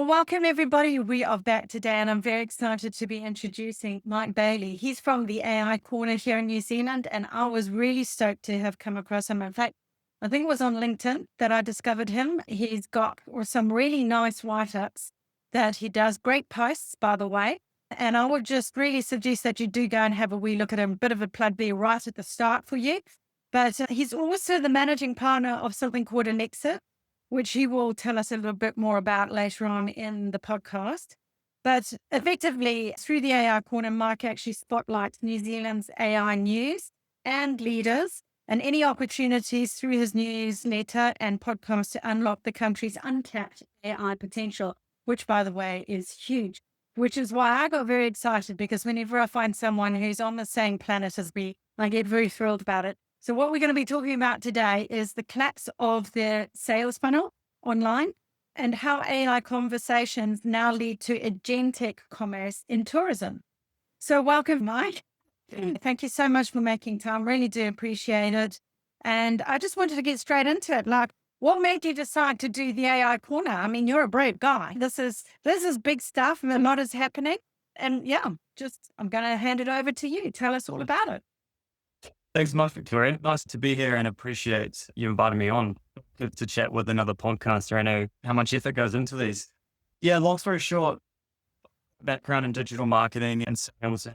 Welcome everybody. We are back today, and I'm very excited to be introducing Mike Bailey. He's from the AI Corner here in New Zealand, and I was really stoked to have come across him. In fact, I think it was on LinkedIn that I discovered him. He's got some really nice write-ups that he does. Great posts, by the way. And I would just really suggest that you do go and have a wee look at him. Bit of a plug there right at the start for you. But he's also the managing partner of something called Allexive, which he will tell us a little bit more about later on in the podcast. But effectively, through the AI Corner, Mike actually spotlights New Zealand's AI news and leaders and any opportunities through his newsletter and podcast to unlock the country's untapped AI potential, which, by the way, is huge. Which is why I got very excited, because whenever I find someone who's on the same planet as me, I get very thrilled about it. So what we're going to be talking about today is the collapse of the sales funnel online and how AI conversations now lead to agentic commerce in tourism. So welcome, Mike. Thank you so much for making time. Really do appreciate it. And I just wanted to get straight into it. Like, what made you decide to do the AI Corner? I mean, you're a brave guy. This is big stuff, and a lot is happening. And yeah, I'm going to hand it over to you. Tell us all about it. Thanks so much, Victoria. Nice to be here and appreciate you inviting me on to chat with another podcaster. I know how much effort goes into these. Yeah, long story short, background in digital marketing and sales.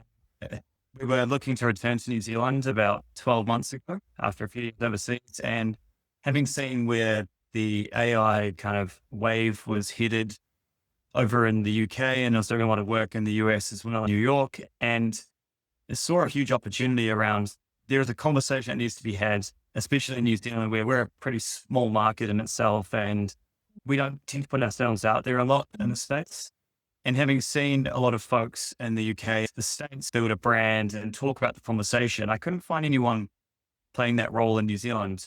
We were looking to return to New Zealand about 12 months ago after a few years overseas, and having seen where the AI kind of wave was headed over in the UK, and also doing a lot of work in the US as well, New York, and I saw a huge opportunity around there is a conversation that needs to be had, especially in New Zealand, where we're a pretty small market in itself, and we don't tend to put ourselves out there a lot in the States. And having seen a lot of folks in the UK, the States build a brand and talk about the conversation, I couldn't find anyone playing that role in New Zealand.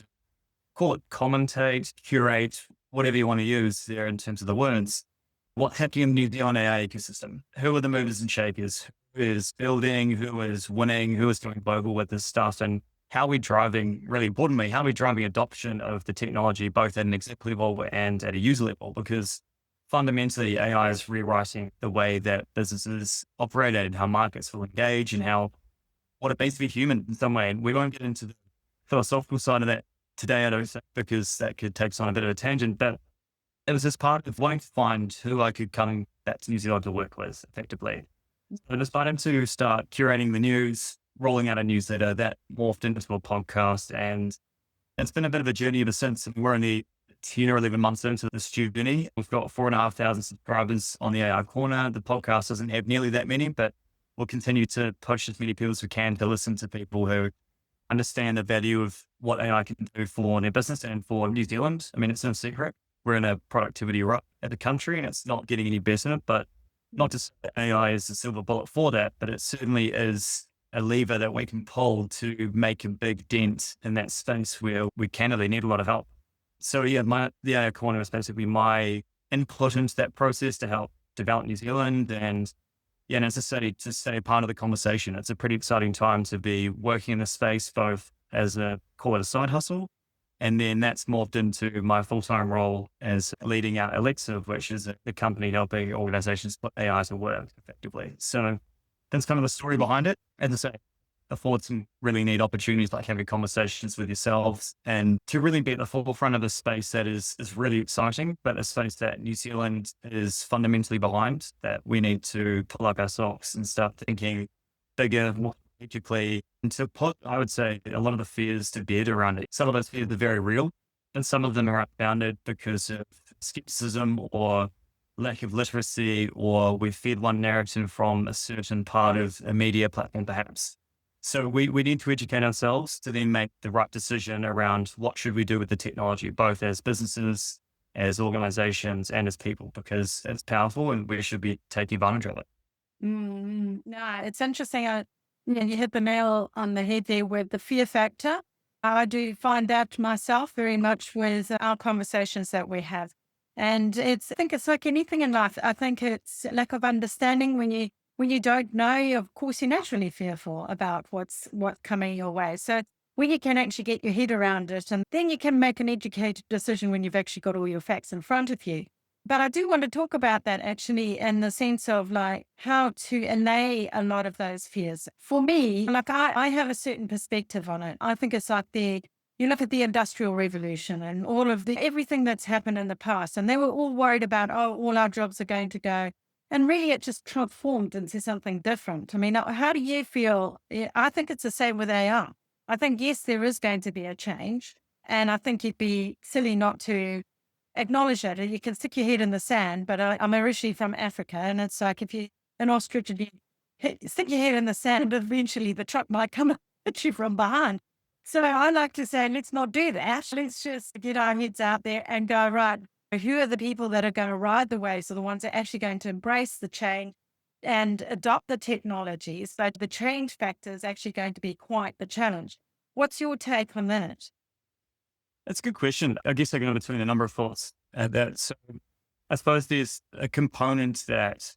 Call it commentate, curate, whatever you want to use there in terms of the words. What's happening in the New Zealand AI ecosystem? Who are the movers and shakers? Who is building? Who is winning? Who is going global with this stuff? And how are we driving, really importantly, how are we driving adoption of the technology, both at an executive level and at a user level? Because fundamentally, AI is rewriting the way that businesses operate and how markets will engage and what it means to be human in some way. And we won't get into the philosophical side of that today, I don't think, because that could take us on a bit of a tangent. But it was just part of wanting to find who I could come back to New Zealand to work with effectively. So I decided to start curating the news, rolling out a newsletter that morphed into a podcast. And it's been a bit of a journey ever since. We're only 10 or 11 months into this journey. We've got 4,500 subscribers on the AI Corner. The podcast doesn't have nearly that many, but we'll continue to push as many people as we can to listen to people who understand the value of what AI can do for their business and for New Zealand. I mean, it's no secret. We're in a productivity rut at the country, and it's not getting any better, but not just AI is the silver bullet for that, but it certainly is a lever that we can pull to make a big dent in that space where we candidly need a lot of help. So yeah, the AI Corner is basically my input into that process to help develop New Zealand. And yeah, and as I say, to stay part of the conversation, it's a pretty exciting time to be working in this space, both as call it a side hustle, and then that's morphed into my full-time role as leading out Allexive, which is a company helping organizations put AI to work effectively. So that's kind of the story behind it. As I say, afford some really neat opportunities like having conversations with yourselves and to really be at the forefront of a space that is really exciting, but a space that New Zealand is fundamentally behind, that we need to pull up our socks and start thinking bigger, more strategically, and to put, I would say, a lot of the fears to bed around it. Some of those fears are very real, and some of them are unfounded because of skepticism or lack of literacy, or we fed one narrative from a certain part of a media platform, perhaps. So we need to educate ourselves to then make the right decision around what should we do with the technology, both as businesses, as organizations, and as people, because it's powerful and we should be taking advantage of it. No, it's interesting. You hit the nail on the head there with the fear factor. I do find that myself very much with our conversations that we have. And I think it's like anything in life. I think it's lack of understanding when you don't know. Of course, you're naturally fearful about what's coming your way. So when you can actually get your head around it, and then you can make an educated decision when you've actually got all your facts in front of you. But I do want to talk about that actually in the sense of like how to allay a lot of those fears. For me, like I have a certain perspective on it. I think it's like you look at the Industrial Revolution and all of the everything that's happened in the past, and they were all worried about, oh, all our jobs are going to go. And really it just transformed into something different. I mean, how do you feel? I think it's the same with AI. I think, yes, there is going to be a change. And I think you'd be silly not to acknowledge it. You can stick your head in the sand, but I'm originally from Africa, and it's like if you an ostrich and you stick your head in the sand, eventually the truck might come and hit you from behind. So I like to say, let's not do that. Let's just get our heads out there and go, right, who are the people that are going to ride the waves? Are the ones that are actually going to embrace the change and adopt the technologies? But the change factor is actually going to be quite the challenge. What's your take on that? That's a good question. I guess I go between a number of thoughts at that. So I suppose there's a component that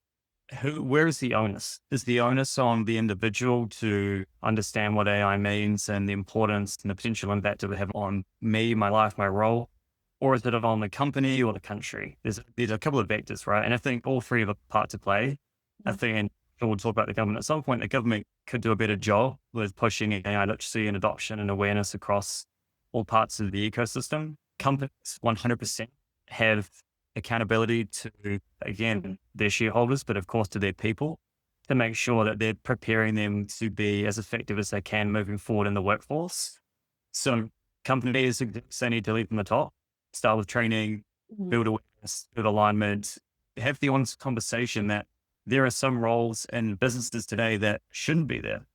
where is the onus? Is the onus on the individual to understand what AI means and the importance and the potential impact it would have on me, my life, my role? Or is it on the company or the country? There's a couple of vectors, right? And I think all three have a part to play. I think, and we'll talk about the government at some point, the government could do a better job with pushing AI literacy and adoption and awareness across all parts of the ecosystem. Companies 100% have accountability to, again, their shareholders, but of course to their people, to make sure that they're preparing them to be as effective as they can moving forward in the workforce. So companies, they need to lead from the top, start with training, build awareness, build alignment, have the honest conversation that there are some roles in businesses today that shouldn't be there.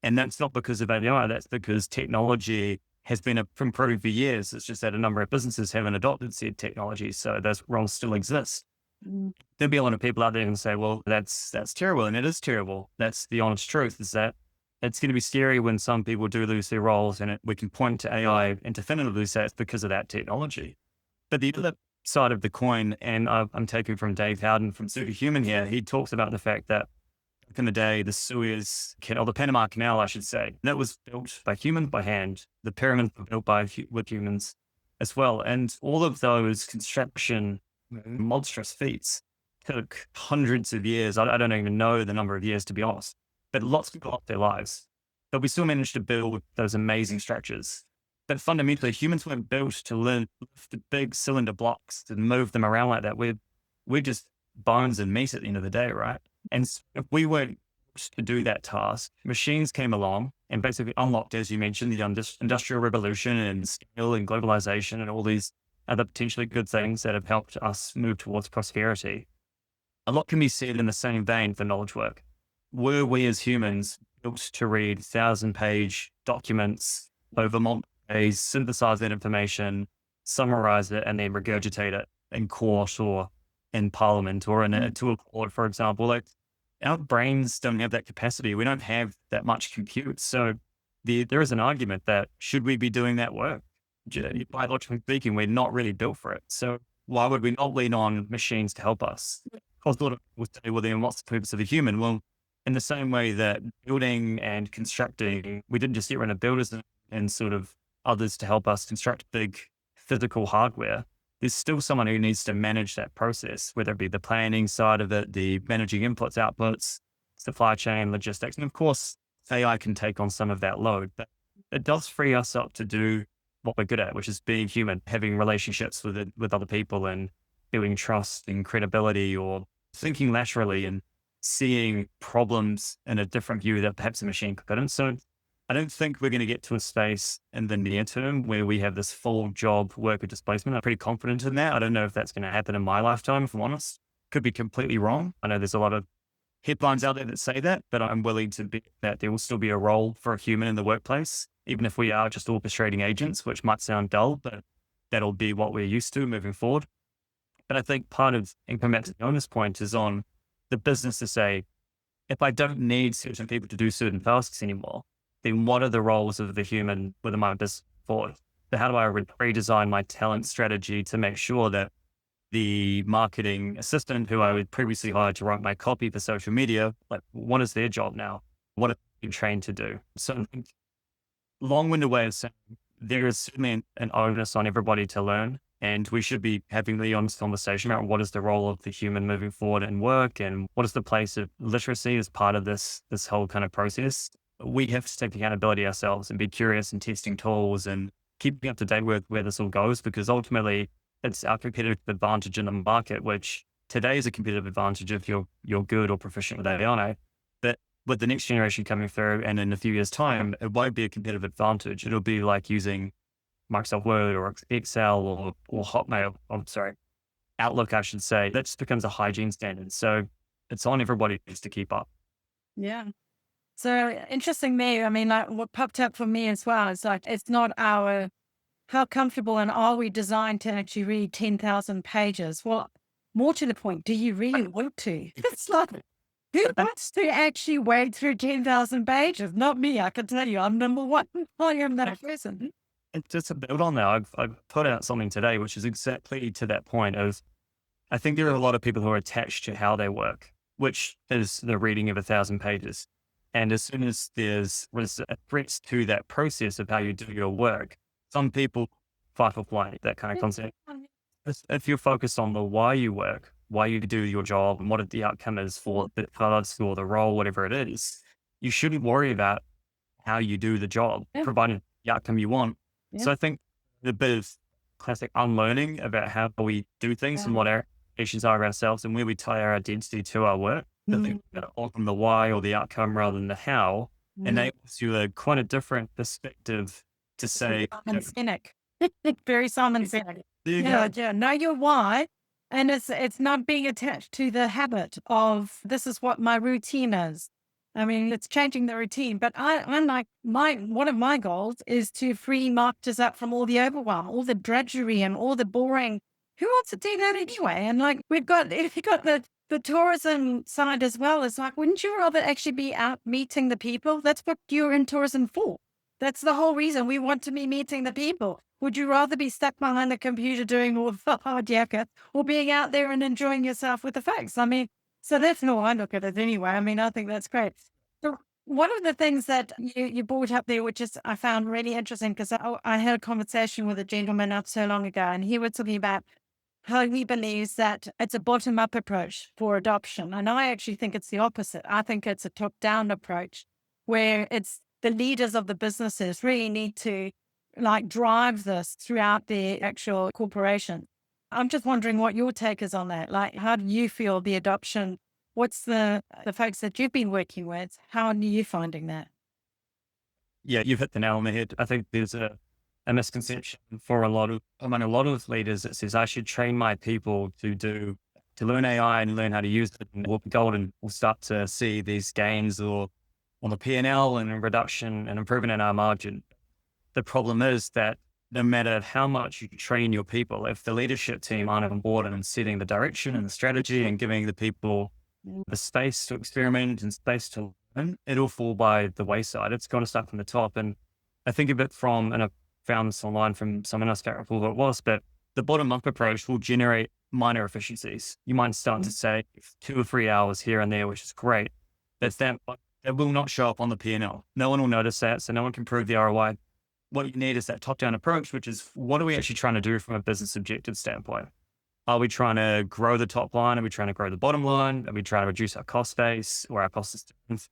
And that's not because of AI, that's because technology has been improving for years. It's just that a number of businesses haven't adopted said technology. So those roles still exist. Mm. There'll be a lot of people out there who say, well, that's terrible. And it is terrible. That's the honest truth, is that it's going to be scary when some people do lose their roles, and we can point to AI and definitively say it's because of that technology. But the other side of the coin, and I'm taking from Dave Howden from Superhuman here, he talks about the fact that back in the day, the Suez Canal, or the Panama Canal, I should say, that was built by humans by hand. The pyramids were built with humans as well. And all of those construction monstrous feats took hundreds of years. I don't even know the number of years, to be honest, but lots of people lost their lives. But we still managed to build those amazing structures. But fundamentally, humans weren't built to lift the big cylinder blocks and move them around like that. We're just bones and meat at the end of the day, right? And so if we weren't to do that task, machines came along and basically unlocked, as you mentioned, the industrial revolution and scale and globalization and all these other potentially good things that have helped us move towards prosperity. A lot can be said in the same vein for knowledge work. Were we as humans built to read 1,000-page documents over multiple days, synthesize that information, summarize it, and then regurgitate it in court or in parliament or in a court, for example? Like, our brains don't have that capacity. We don't have that much compute. So there is an argument that should we be doing that work? Biologically speaking, we're not really built for it. So why would we not lean on machines to help us? Because a lot of people would say, well, then what's the purpose of a human? Well, in the same way that building and constructing, we didn't just get rid of builders and sort of others to help us construct big physical hardware. There's still someone who needs to manage that process, whether it be the planning side of it, the managing inputs, outputs, supply chain, logistics. And of course, AI can take on some of that load, but it does free us up to do what we're good at, which is being human, having relationships with other people and building trust and credibility, or thinking laterally and seeing problems in a different view that perhaps a machine couldn't. So I don't think we're going to get to a space in the near term where we have this full job worker displacement. I'm pretty confident in that. I don't know if that's going to happen in my lifetime, if I'm honest. Could be completely wrong. I know there's a lot of headlines out there that say that, but I'm willing to bet that there will still be a role for a human in the workplace, even if we are just orchestrating agents, which might sound dull, but that'll be what we're used to moving forward. But I think part of implementing the onus point is on the business to say, if I don't need certain people to do certain tasks anymore, then what are the roles of the human within my business forward? So how do I redesign my talent strategy to make sure that the marketing assistant who I would previously hired to write my copy for social media, like, what is their job now? What are they trained to do? So I think long-winded way of saying there is certainly an onus on everybody to learn And we should be having the honest conversation about what is the role of the human moving forward in work, and what is the place of literacy as part of this whole kind of process. We have to take accountability ourselves and be curious and testing tools and keeping up to date with where this all goes, because ultimately it's our competitive advantage in the market, which today is a competitive advantage if you're good or proficient with AI. But with the next generation coming through and in a few years' time, it won't be a competitive advantage. It'll be like using Microsoft Word or Excel or Hotmail. I'm sorry, Outlook, I should say. That just becomes a hygiene standard. So it's on everybody to keep up. Yeah. So interesting me. I mean, like what popped up for me as well is like, it's not our, how comfortable and are we designed to actually read 10,000 pages? Well, more to the point, do you really want to? It's like, who wants to actually wade through 10,000 pages? Not me, I can tell you. I'm number one. I am that person. And just to build on that, I've put out something today, which is exactly to that point of, I think there are a lot of people who are attached to how they work, which is the reading of 1,000 pages. And as soon as there's threats to that process of how you do your work, some people fight or flight, that kind of concept. If you're focused on the why you work, why you do your job, and what the outcome is for the task or the role, whatever it is, you shouldn't worry about how you do the job, Yeah. provided the outcome you want. Yeah. So I think the bit of classic unlearning about how we do things and what our expectations are of ourselves and where we tie our identity to our work, I think all from the why or the outcome rather than the how, enables you a quite a different perspective to say, Simon Sinek. Very Simon Sinek. there you Yeah, go. yeah. Know your why. And it's not being attached to the habit of this is what my routine is. I mean, it's changing the routine. But I'm like one of my goals is to free marketers up from all the overwhelm, all the drudgery and all the boring. Who wants to do that anyway? And like if you got the tourism side as well, it's like, wouldn't you rather actually be out meeting the people? That's what you're in tourism for. That's the whole reason we want to be meeting the people. Would you rather be stuck behind the computer doing all the hard yakka or being out there and enjoying yourself with the folks? I mean, so that's how I look at it anyway. I mean, I think that's great. So one of the things that you brought up there, which is I found really interesting, because I had a conversation with a gentleman not so long ago, and he was talking about how he believes that it's a bottom-up approach for adoption. And I actually think it's the opposite. I think it's a top-down approach where it's the leaders of the businesses really need to like drive this throughout the actual corporation. I'm just wondering what your take is on that. Like, how do you feel the adoption? What's the folks that you've been working with? How are you finding that? Yeah, you've hit the nail on the head. I think there's a misconception for among a lot of leaders that says I should train my people to learn AI and learn how to use it, and we'll be golden. We'll start to see these gains or on the P&L and a reduction and improvement in our margin. The problem is that no matter how much you train your people, if the leadership team aren't on board and setting the direction and the strategy and giving the people the space to experiment and space to learn, it'll fall by the wayside. It's going to start from the top. And I think of it from, and I found this online from someone else, I can't recall who it was, but the bottom-up approach will generate minor efficiencies. You might start to say 2 or 3 hours here and there, which is great. But that will not show up on the P&L. No one will notice that, so no one can prove the ROI. What you need is that top-down approach, which is what are we actually trying to do from a business objective standpoint? Are we trying to grow the top line? Are we trying to grow the bottom line? Are we trying to reduce our cost base or our cost systems?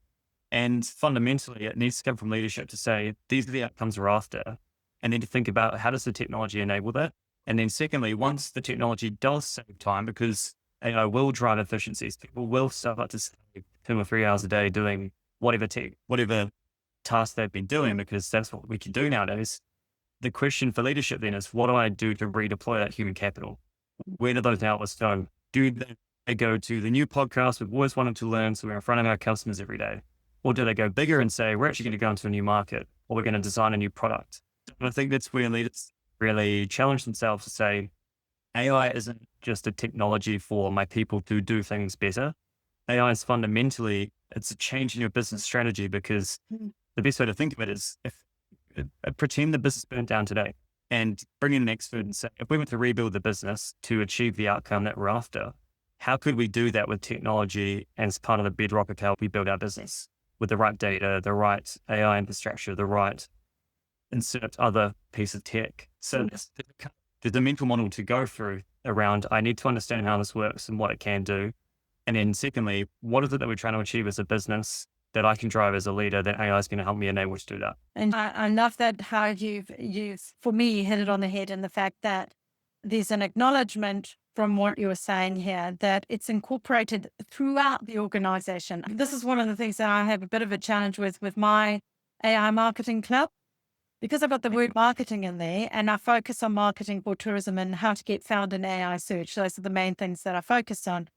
And fundamentally, it needs to come from leadership to say, these are the outcomes we're after. And then to think about how does the technology enable that? And then secondly, once the technology does save time, because AI will drive efficiencies, people will start to save 2 or 3 hours a day doing whatever task they've been doing, because that's what we can do nowadays. The question for leadership then is, what do I do to redeploy that human capital? Where do those outlets go? Do they go to the new podcast we've always wanted to learn, so we're in front of our customers every day? Or do they go bigger and say, we're actually going to go into a new market, or we're going to design a new product? And I think that's where leaders really challenge themselves to say, AI isn't just a technology for my people to do things better. AI is fundamentally, it's a change in your business strategy, because the best way to think of it is pretend the business burnt down today and bring in an expert and say, if we were to rebuild the business to achieve the outcome that we're after, how could we do that with technology as part of the bedrock of how we build our business, with the right data, the right AI infrastructure, the right insert other piece of tech? So there's a mental model to go through around, I need to understand how this works and what it can do. And then secondly, what is it that we're trying to achieve as a business that I can drive as a leader that AI is going to help me enable to do that? And I love that how you've, for me, hit it on the head in the fact that there's an acknowledgement from what you were saying here that it's incorporated throughout the organization. This is one of the things that I have a bit of a challenge with my AI marketing club, because I've got the word marketing in there and I focus on marketing for tourism and how to get found in AI search. Those are the main things that I focus on.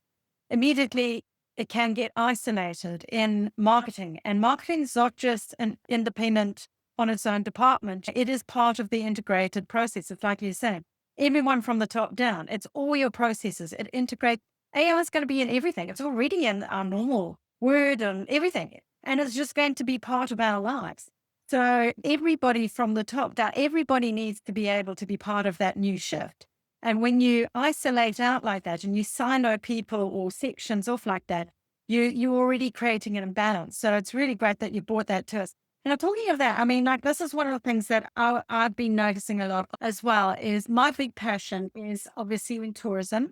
Immediately, it can get isolated in marketing. And marketing is not just an independent on its own department. It is part of the integrated process. It's like you said, everyone from the top down, it's all your processes. It integrates. AI is going to be in everything. It's already in our normal word and everything. And it's just going to be part of our lives. So everybody from the top down, everybody needs to be able to be part of that new shift. And when you isolate out like that and you silo people or sections off like that, you're already creating an imbalance. So it's really great that you brought that to us. And I'm talking of that, I mean, like this is one of the things that I've been noticing a lot as well is my big passion is obviously in tourism.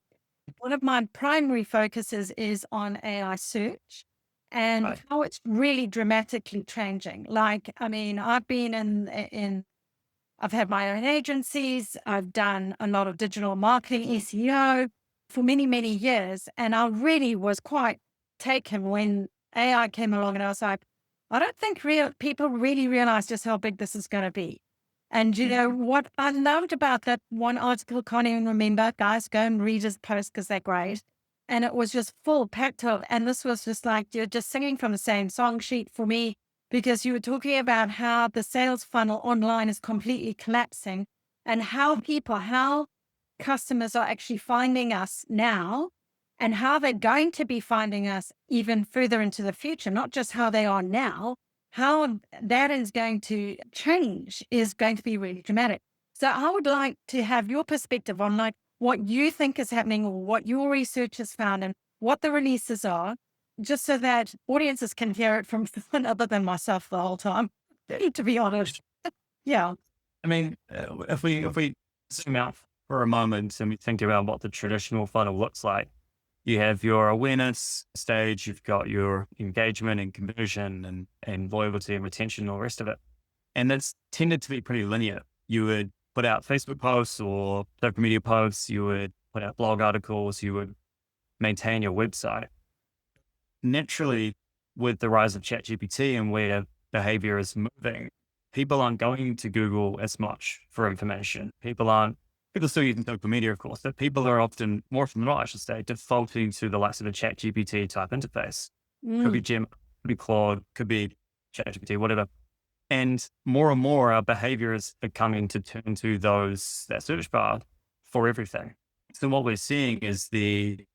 One of my primary focuses is on AI search and Right. how it's really dramatically changing. Like, I mean, I've been I've had my own agencies. I've done a lot of digital marketing, SEO for many, many years. And I really was quite taken when AI came along and I was like, I don't think people really realize just how big this is going to be. And you know what I loved about that one article, can't even remember, guys, go and read his post because they're great. And it was just full packed of, and this was just like, you're just singing from the same song sheet for me because you were talking about how the sales funnel online is completely collapsing and how customers are actually finding us now and how they're going to be finding us even further into the future, not just how they are now, how that is going to change is going to be really dramatic. So I would like to have your perspective on like what you think is happening or what your research has found and what the releases are, just so that audiences can hear it from someone other than myself the whole time, to be honest. Yeah. I mean, if we zoom out for a moment and we think about what the traditional funnel looks like, you have your awareness stage, you've got your engagement and conversion and loyalty and retention and all the rest of it. And that's tended to be pretty linear. You would put out Facebook posts or social media posts, you would put out blog articles, you would maintain your website. Naturally, with the rise of ChatGPT and where behavior is moving, people aren't going to Google as much for information. People still using social media, of course, but people are often, more often than not, I should say, defaulting to the likes of a ChatGPT type interface. Could be Mm, Gemini, could be Claude, could be ChatGPT, whatever. And more, our behavior is becoming to turn to that search bar for everything. So what we're seeing is the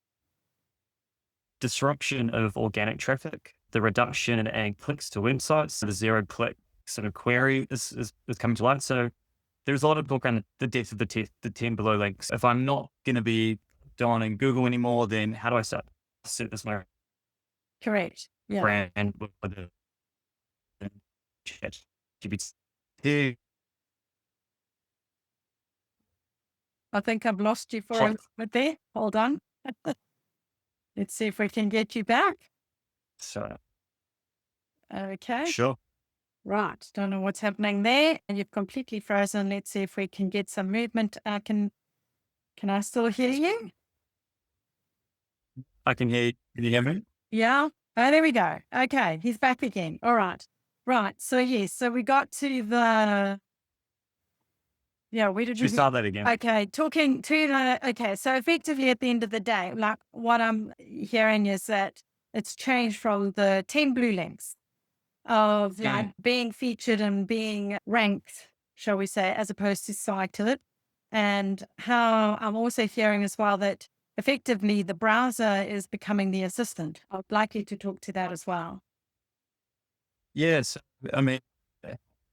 disruption of organic traffic, the reduction in adding clicks to websites, so the zero click sort of query is coming to light. So there's a lot of talk around the depth of the 10 below links. If I'm not going to be down in Google anymore, then how do I start to set this my correct. Yeah. brand with the ChatGPT? I think I've lost you for a moment there. Hold on. Let's see if we can get you back. So Okay. sure. Right. Don't know what's happening there. And you've completely frozen. Let's see if we can get some movement. Can I still hear you? I can hear you. Can you hear me? Yeah. Oh, there we go. Okay. He's back again. All right. Right. So yes. So we got to where did Should we we? start that again? Okay. Talking to okay. So effectively at the end of the day, like what I'm hearing is that it's changed from the 10 blue links of like being featured and being ranked, shall we say, as opposed to cited. And how I'm also hearing as well that effectively the browser is becoming the assistant. I'd like you to talk to that as well. Yes. I mean,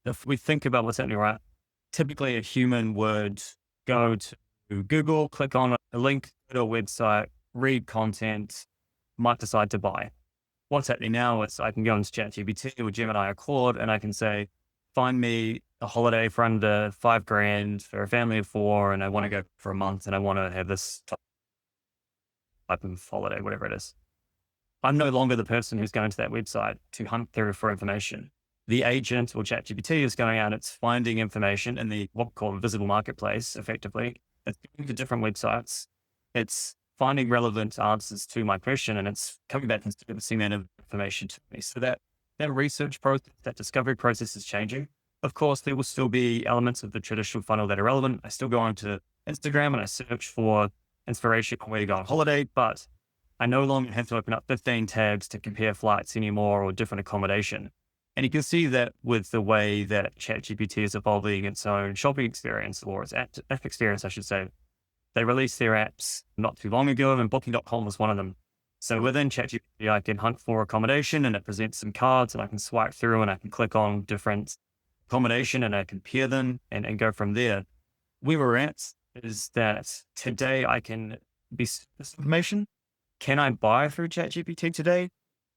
if we think about what's happening, right? Typically a human would go to Google, click on a link to a website, read content, might decide to buy. What's happening now is I can go into ChatGPT or Gemini or Claude and I can say, find me a holiday for under 5 grand for a family of four, and I want to go for a month, and I want to have this type of holiday, whatever it is. I'm no longer the person who's going to that website to hunt through for information. The agent or ChatGPT is going out, it's finding information in the what we call invisible marketplace, effectively. It's going to different websites. It's finding relevant answers to my question, and it's coming back and seeing that information to me. So that research process, that discovery process is changing. Of course, there will still be elements of the traditional funnel that are relevant. I still go onto Instagram and I search for inspiration on where to go on holiday, but I no longer have to open up 15 tabs to compare flights anymore or different accommodation. And you can see that with the way that ChatGPT is evolving its own shopping experience, or its app experience, I should say. They released their apps not too long ago, and Booking.com was one of them. So within ChatGPT, I can hunt for accommodation, and it presents some cards, and I can swipe through and I can click on different accommodation and I compare them and go from there. Where we're at is that today I can be this information. Can I buy through ChatGPT today?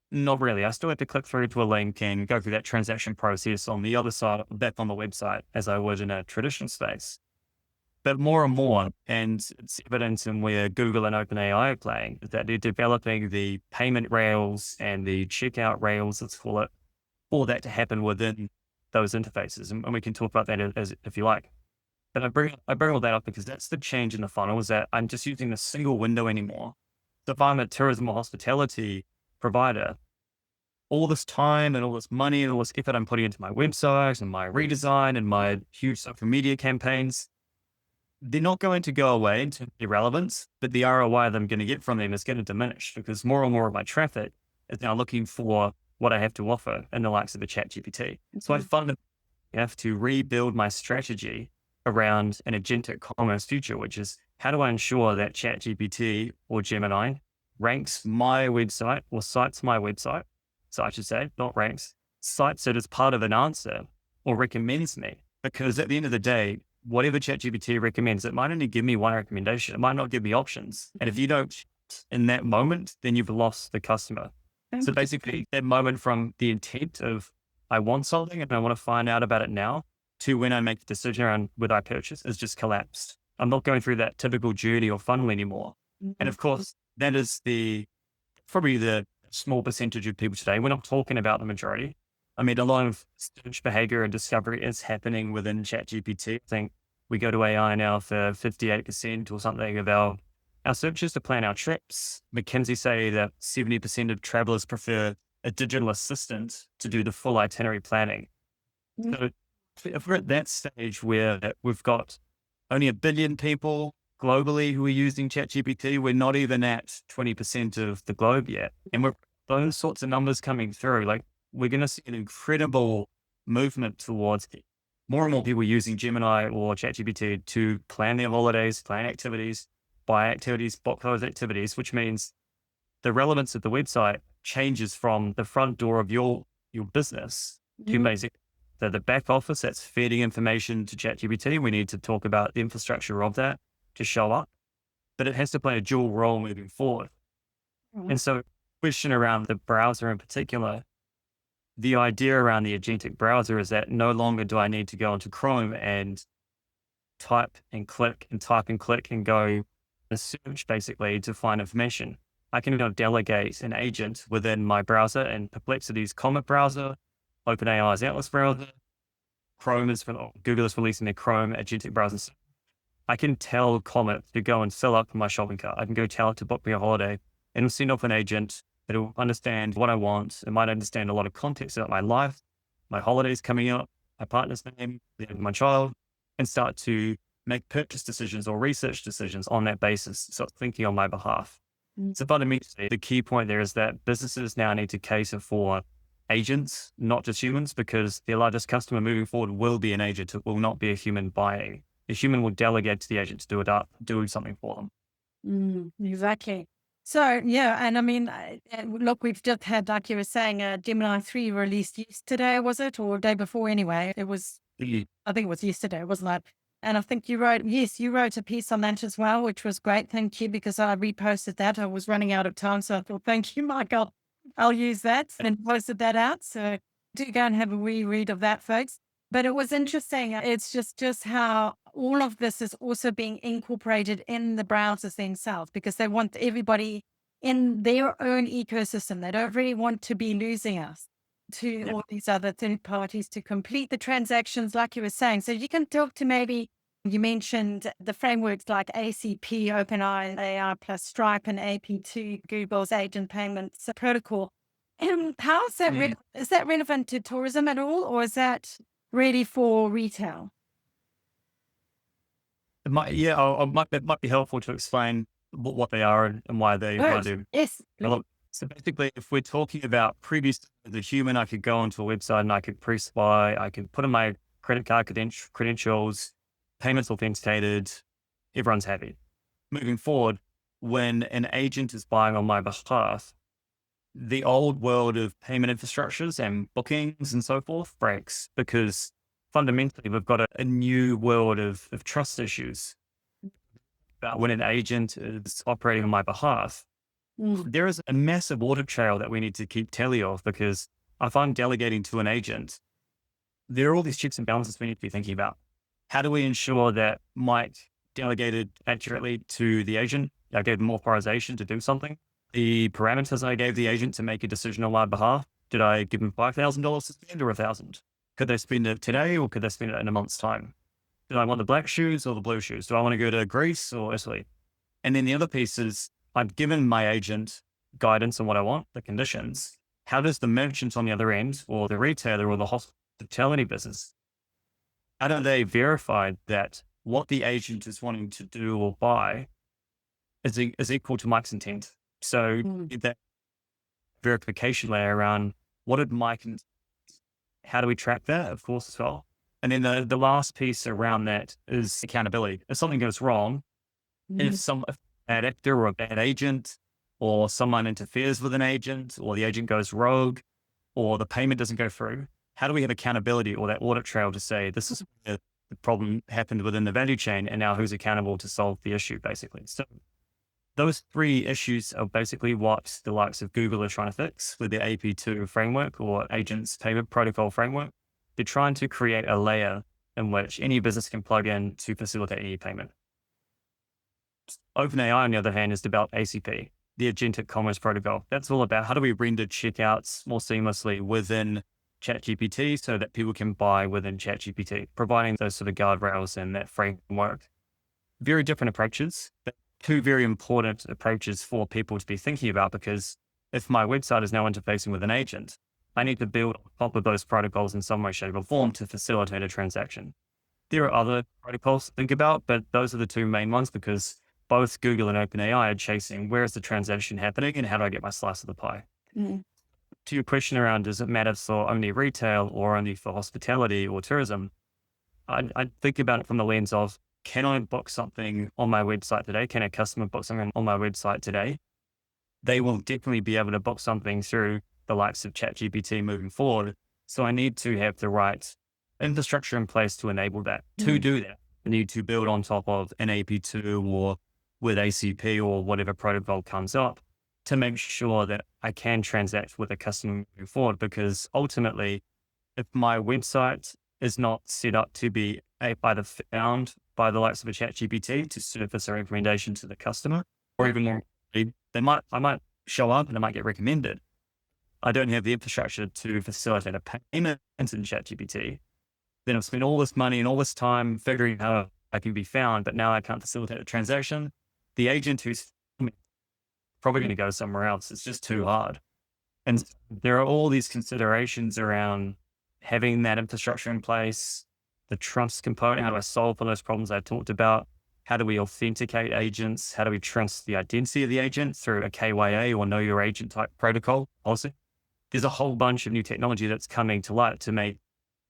Not really. I still have to click through to a link and go through that transaction process on the other side, back on the website, as I would in a traditional space. But more and more, and it's evident in where Google and OpenAI are playing, is that they're developing the payment rails and the checkout rails, let's call it, for that to happen within those interfaces. And we can talk about that as if you like. But I bring all that up because that's the change in the funnel, is that I'm just using a single window anymore. So if I'm a tourism or hospitality provider, all this time and all this money and all this effort I'm putting into my website and my redesign and my huge social media campaigns, they're not going to go away in terms of their relevance, but the ROI that I'm going to get from them is going to diminish because more and more of my traffic is now looking for what I have to offer in the likes of a ChatGPT. So I fundamentally have to rebuild my strategy around an agentic commerce future, which is how do I ensure that ChatGPT or Gemini ranks my website or cites my website, so I should say, not ranks, cites it as part of an answer or recommends me. Because at the end of the day, whatever ChatGPT recommends, it might only give me one recommendation. It might not give me options. And if you don't in that moment, then you've lost the customer. So basically that moment from the intent of I want something and I want to find out about it now to when I make the decision around would I purchase is just collapsed. I'm not going through that typical journey or funnel anymore. And of course, that is probably the small percentage of people today. We're not talking about the majority. I mean, a lot of search behavior and discovery is happening within ChatGPT. I think we go to AI now for 58% or something of our searches to plan our trips. McKinsey say that 70% of travelers prefer a digital assistant to do the full itinerary planning. So if we're at that stage where we've got only 1 billion people globally who are using ChatGPT, we're not even at 20% of the globe yet. And we're those sorts of numbers coming through, like we're going to see an incredible movement towards more and more people using Gemini or ChatGPT to plan their holidays, plan activities, buy activities, book those activities, which means the relevance of the website changes from the front door of your business to basically the back office that's feeding information to ChatGPT. We need to talk about the infrastructure of that to show up, but it has to play a dual role moving forward. And so question around the browser in particular, the idea around the agentic browser is that no longer do I need to go into Chrome and type and click and go a search basically to find information. I can now delegate an agent within my browser, and Perplexity's Comet browser, OpenAI's Atlas browser, Google is releasing their Chrome agentic browser. I can tell Comet to go and fill up my shopping cart. I can go tell it to book me a holiday, and it'll send off an agent that will understand what I want. It might understand a lot of context about my life, my holidays coming up, my partner's name, my child, and start to make purchase decisions or research decisions on that basis. Start thinking on my behalf. So fundamentally, the key point there is that businesses now need to cater for agents, not just humans, because their largest customer moving forward will be an agent. It will not be a human buying. A human will delegate to the agent to do it up, doing something for them. Exactly. So, yeah, and I mean, look, we've just had, like you were saying, Gemini 3 released yesterday, was it? Or day before anyway? It was, I think it was yesterday, wasn't it? And I think you wrote a piece on that as well, which was great. Thank you, because I reposted that. I was running out of time. So I thought, thank you, Michael. I'll use that and posted that out. So do go and have a reread of that, folks. But it was interesting. It's just how all of this is also being incorporated in the browsers themselves because they want everybody in their own ecosystem. They don't really want to be losing us to Yeah. all these other third parties to complete the transactions, like you were saying. So you can talk to maybe you mentioned the frameworks like ACP, OpenAI, AI plus Stripe, and AP2, Google's agent payments protocol. And how is that? Mm. Is that relevant to tourism at all, or is that ready for retail? It might, yeah, it might be helpful to explain what they are and why Good. they Yes. develop. So basically, if we're talking about previous to the human, I could go onto a website and I could press buy, I could put in my credit card credentials, payments authenticated, everyone's happy. Moving forward, when an agent is buying on my behalf, the old world of payment infrastructures and bookings and so forth breaks because fundamentally we've got a new world of trust issues. But when an agent is operating on my behalf, Mm. there is a massive audit trail that we need to keep tally of because if I'm delegating to an agent, there are all these checks and balances we need to be thinking about. How do we ensure that Mike delegated accurately to the agent? I gave them authorization to do something. The parameters I gave the agent to make a decision on my behalf. Did I give them $5,000 to spend or 1,000? Could they spend it today or could they spend it in a month's time? Do I want the black shoes or the blue shoes? Do I want to go to Greece or Italy? And then the other piece is I've given my agent guidance on what I want, the conditions. How does the merchant on the other end or the retailer or the hospitality business, how do they verify that what the agent is wanting to do or buy is equal to Mike's intent? So Mm. that verification layer around what did Mike and how do we track that, of course, as well. And then the last piece around that is accountability. If something goes wrong, if Mm. a bad actor or a bad agent or someone interferes with an agent or the agent goes rogue or the payment doesn't go through, how do we have accountability or that audit trail to say this is where the problem happened within the value chain and now who's accountable to solve the issue, basically. So those three issues are basically what the likes of Google are trying to fix with the AP2 framework or agents payment protocol framework. They're trying to create a layer in which any business can plug in to facilitate any payment. OpenAI, on the other hand, is about ACP, the Agentic Commerce Protocol. That's all about how do we render checkouts more seamlessly within ChatGPT so that people can buy within ChatGPT, providing those sort of guardrails and that framework. Very different approaches, but two very important approaches for people to be thinking about because if my website is now interfacing with an agent, I need to build on top of those protocols in some way, shape, or form to facilitate a transaction. There are other protocols to think about, but those are the two main ones because both Google and OpenAI are chasing where is the transaction happening and how do I get my slice of the pie. Mm. To your question around, does it matter for only retail or only for hospitality or tourism? I think about it from the lens of, can I book something on my website today? Can a customer book something on my website today? They will definitely be able to book something through the likes of ChatGPT moving forward. So I need to have the right infrastructure in place to enable that. To Mm. do that, I need to build on top of an AP2 or with ACP or whatever protocol comes up to make sure that I can transact with a customer moving forward. Because ultimately, if my website is not set up to be either found by the likes of a ChatGPT to surface a recommendation to the customer, or even more, I might show up and I might get recommended. I don't have the infrastructure to facilitate a payment into ChatGPT. Then I've spent all this money and all this time figuring out how I can be found, but now I can't facilitate a transaction. The agent who's probably going to go somewhere else. It's just too hard. And there are all these considerations around having that infrastructure in place, the trust component. How do I solve for those problems I talked about? How do we authenticate agents? How do we trust the identity of the agent through a KYA or know your agent type protocol policy? There's a whole bunch of new technology that's coming to light to make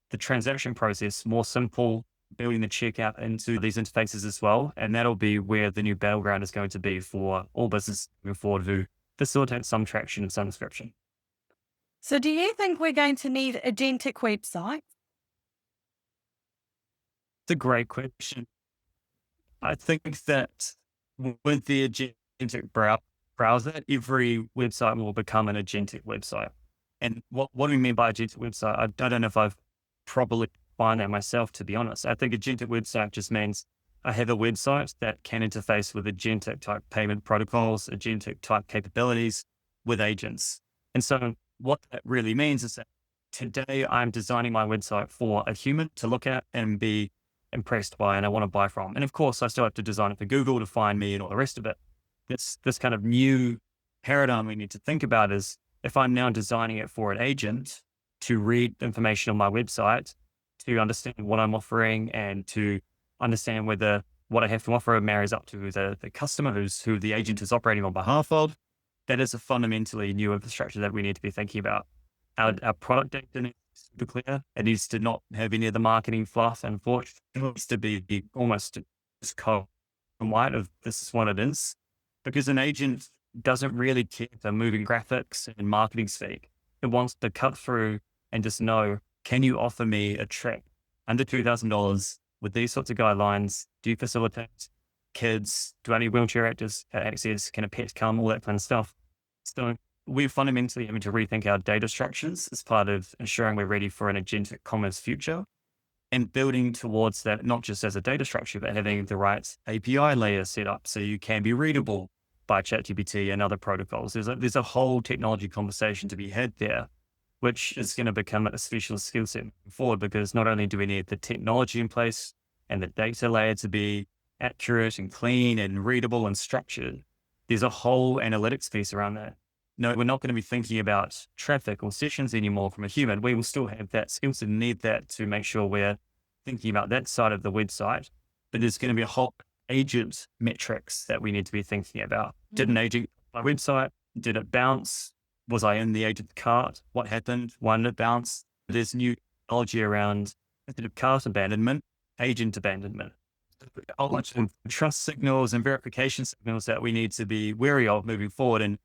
the transaction process more simple, building the checkout into these interfaces as well. And that'll be where the new battleground is going to be for all business moving forward to facilitate some traction and some description. So, do you think we're going to need agentic websites? It's a great question. I think that with the agentic browser, every website will become an agentic website. And what do we mean by agentic website? I don't know if I've properly define that myself, to be honest. I think agentic website just means I have a website that can interface with agentic type payment protocols, agentic type capabilities with agents. And so what that really means is that today I'm designing my website for a human to look at and be impressed by and I want to buy from. And of course, I still have to design it for Google to find me and all the rest of it. This kind of new paradigm we need to think about is if I'm now designing it for an agent to read information on my website, to understand what I'm offering and to understand whether what I have to offer marries up to the customer who the agent is operating on behalf of, that is a fundamentally new infrastructure that we need to be thinking about. Our product data needs to be clear. It needs to not have any of the marketing fluff and fortune. It needs to be almost just cold and white of this is what it is. Because an agent doesn't really care for moving graphics and marketing speak. It wants to cut through and just know, can you offer me a trip under $2,000 with these sorts of guidelines? Do you facilitate kids? Do I need wheelchair access? Can a pet come? All that kind of stuff. So we're fundamentally having to rethink our data structures as part of ensuring we're ready for an agentic commerce future and building towards that, not just as a data structure, but having the right API layer set up so you can be readable by ChatGPT and other protocols. There's a whole technology conversation to be had there, which is going to become a specialist skill set moving forward, because not only do we need the technology in place and the data layer to be accurate and clean and readable and structured, there's a whole analytics piece around that. No, we're not going to be thinking about traffic or sessions anymore from a human. We will still have that skill set and need that to make sure we're thinking about that side of the website. But there's going to be a whole agent metrics that we need to be thinking about. Did an agent my website? Did it bounce? Was I in the agent cart? What happened? Why did it bounce? There's new technology around, instead of cart abandonment, agent abandonment. A whole bunch of trust signals and verification signals that we need to be wary of moving forward. And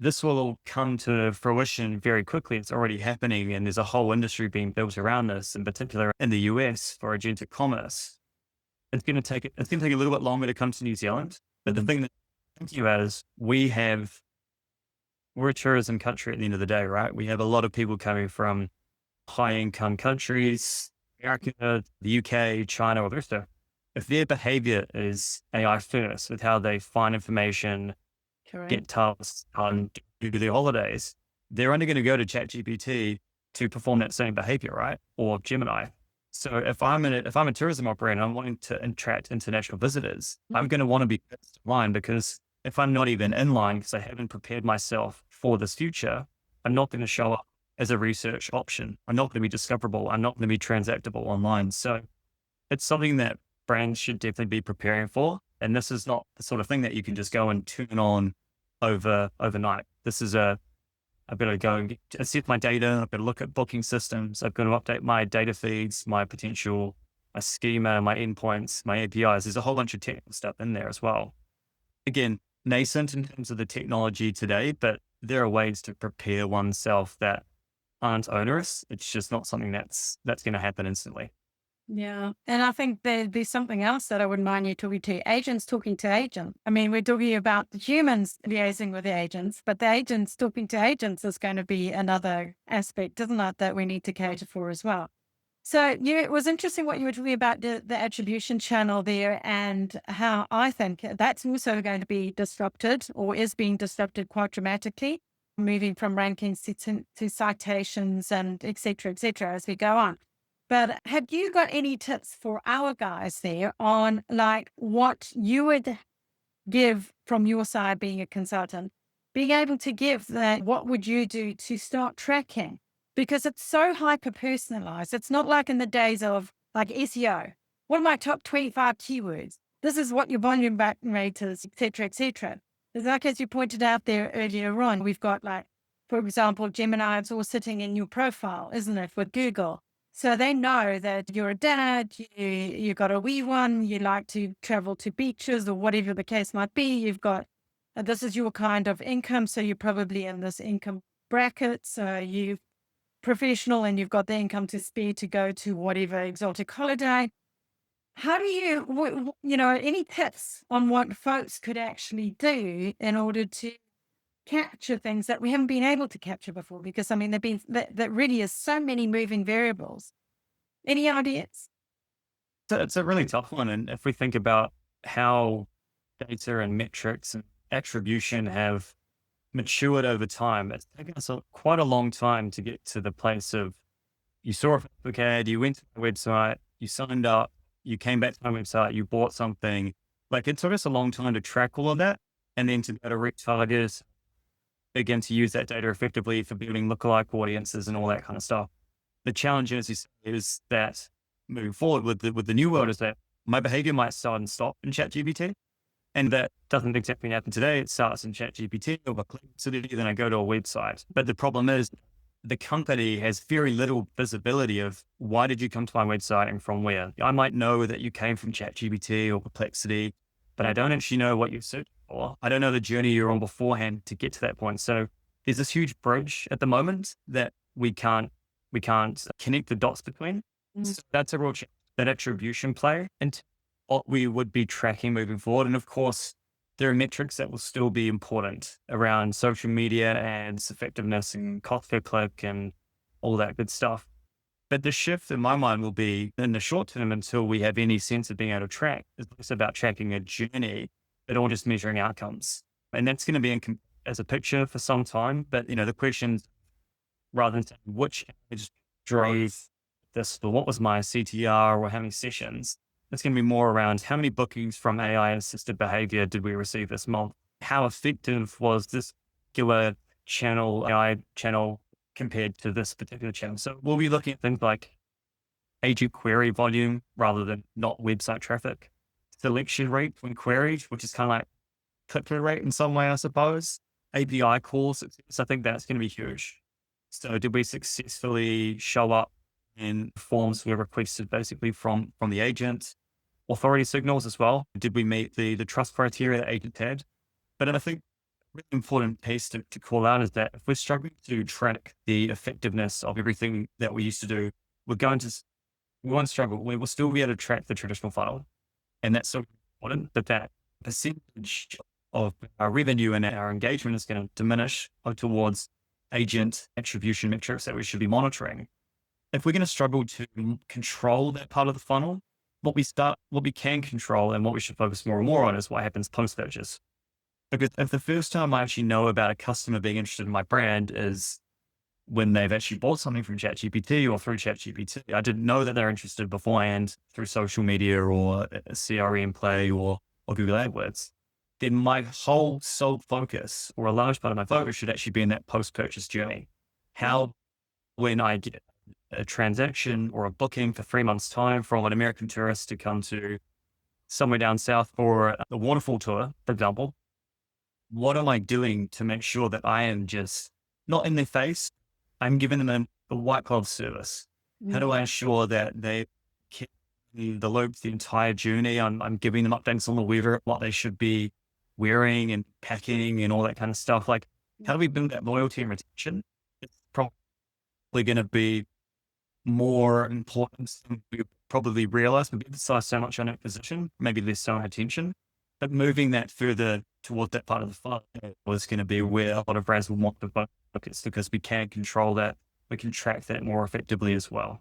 this will all come to fruition very quickly. It's already happening, and there's a whole industry being built around this, in particular in the US for agentic commerce. It's going to take a little bit longer to come to New Zealand. But the thing that I'm thinking about is we're a tourism country at the end of the day, right? We have a lot of people coming from high income countries, America, the UK, China, or the rest of it. If their behavior is AI first with how they find information, Correct. get tasks done, do their holidays, they're only going to go to ChatGPT to perform that same behavior, right? Or Gemini. So if I'm a tourism operator and I'm wanting to attract international visitors, I'm going to want to be first in line, because if I'm not even in line because I haven't prepared myself for this future, I'm not going to show up as a research option. I'm not going to be discoverable. I'm not going to be transactable online. So it's something that brands should definitely be preparing for. And this is not the sort of thing that you can just go and turn on overnight. This is I've got to go and assess my data. I've got to look at booking systems. I've got to update my data feeds, my schema, my endpoints, my APIs. There's a whole bunch of technical stuff in there as well. Again, nascent in terms of the technology today, but there are ways to prepare oneself that aren't onerous. It's just not something that's going to happen instantly. Yeah. And I think there'd be something else that I wouldn't mind you talking to. Agents talking to agents. I mean, we're talking about the humans liaising with the agents, but the agents talking to agents is going to be another aspect, isn't it, that we need to cater for as well. So it was interesting what you were talking about, the attribution channel there, and how I think that's also going to be disrupted, or is being disrupted quite dramatically, moving from rankings to citations and et cetera, as we go on. But have you got any tips for our guys there on like what you would give from your side being a consultant, being able to give that, what would you do to start tracking? Because it's so hyper personalized. It's not like in the days of like SEO. What are my top 25 keywords? This is what your volume back rate is, et cetera, et cetera. It's like, as you pointed out there earlier on, we've got like, for example, Gemini, it's all sitting in your profile, isn't it, with Google? So they know that you're a dad, you got a wee one, you like to travel to beaches or whatever the case might be. You've got, this is your kind of income. So you're probably in this income bracket. So you're professional and you've got the income to spare to go to whatever exotic holiday. How do you, any tips on what folks could actually do in order to capture things that we haven't been able to capture before? Because I mean, that really is so many moving variables. Any ideas? So it's a really tough one. And if we think about how data and metrics and attribution have matured over time, it's taken us quite a long time to get to the place of you saw a Facebook ad, you went to the website, you signed up, you came back to my website, you bought something. Like it took us a long time to track all of that and then to be able to retarget, begin to use that data effectively for building lookalike audiences and all that kind of stuff. The challenge is that moving forward with the new world is that my behavior might start and stop in ChatGPT. And that doesn't exactly happen today. It starts in ChatGPT or Perplexity, then I go to a website. But the problem is the company has very little visibility of why did you come to my website and from where. I might know that you came from ChatGPT or Perplexity, but I don't actually know what you searched for. I don't know the journey you're on beforehand to get to that point. So there's this huge bridge at the moment that we can't connect the dots between. So that's a real challenge, that attribution play and what we would be tracking moving forward. And of course, there are metrics that will still be important around social media ads, effectiveness and cost per click and all that good stuff. But the shift in my mind will be in the short term until we have any sense of being able to track. It's less about tracking a journey, but all just measuring outcomes. And that's going to be as a picture for some time. But, the questions rather than saying which ads drove this, or what was my CTR or how many sessions, it's going to be more around how many bookings from AI assisted behavior did we receive this month? How effective was this particular channel, AI channel, compared to this particular channel? So we'll be looking at things like agent query volume rather than not website traffic, selection rate when queried, which is kind of like click-through rate in some way, I suppose, API calls. So I think that's going to be huge. So did we successfully show up in forms we requested basically from the agent? Authority signals as well. Did we meet the trust criteria that agent had? But I think a really important piece to call out is that if we're struggling to track the effectiveness of everything that we used to do, we won't struggle. We will still be able to track the traditional funnel. And that's so important that percentage of our revenue and our engagement is going to diminish towards agent attribution metrics that we should be monitoring. If we're going to struggle to control that part of the funnel, what we can control and what we should focus more and more on is what happens post-purchase. Because if the first time I actually know about a customer being interested in my brand is when they've actually bought something from ChatGPT or through ChatGPT, I didn't know that they're interested beforehand through social media or a CRM play or Google AdWords, then my whole sole focus or a large part of my focus should actually be in that post-purchase journey. How, when I get a transaction or a booking for 3 months' time from an American tourist to come to somewhere down south for a waterfall tour, for example, what am I doing to make sure that I am just not in their face? I'm giving them a white glove service. How do I ensure that they keep the loop the entire journey? I'm giving them updates on the weather, what they should be wearing and packing and all that kind of stuff. Like, how do we build that loyalty and retention? It's probably going to be more important than we probably realize. We emphasize so much on acquisition, maybe less so on attention, but moving that further toward that part of the funnel was going to be where a lot of brands will want to focus because we can control that. We can track that more effectively as well.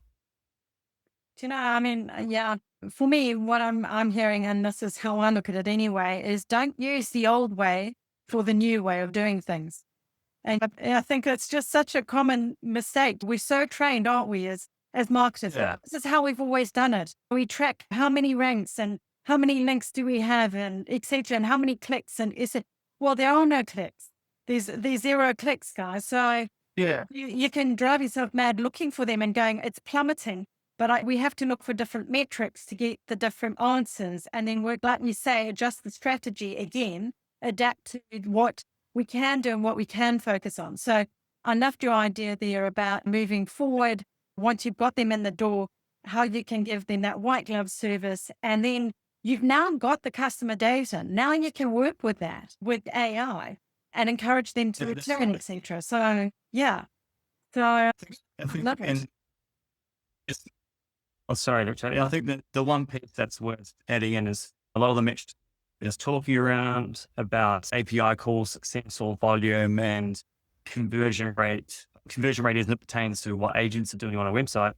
Do you know, I mean, yeah, for me, what I'm hearing, and this is how I look at it anyway, is don't use the old way for the new way of doing things. And I think it's just such a common mistake. We're so trained, aren't we, as marketers? Yeah. This is how we've always done it. We track how many ranks and how many links do we have and et cetera, and how many clicks. And is it, well, there are no clicks. There's 0 clicks, guys. So Yeah. you can drive yourself mad looking for them and going, it's plummeting. But we have to look for different metrics to get the different answers. And then work, like you say, adjust the strategy again, adapt to what we can do and what we can focus on. So I loved your idea there about moving forward. Once you've got them in the door, how you can give them that white glove service. And then you've now got the customer data. Now you can work with that, with AI and encourage them to return, et cetera. So yeah. So I love it. Oh, sorry, Dr. I think that the one piece that's worth adding in is a lot of the mixed is talking around about API calls, successful volume and conversion rate. Conversion rate as it pertains to what agents are doing on a website.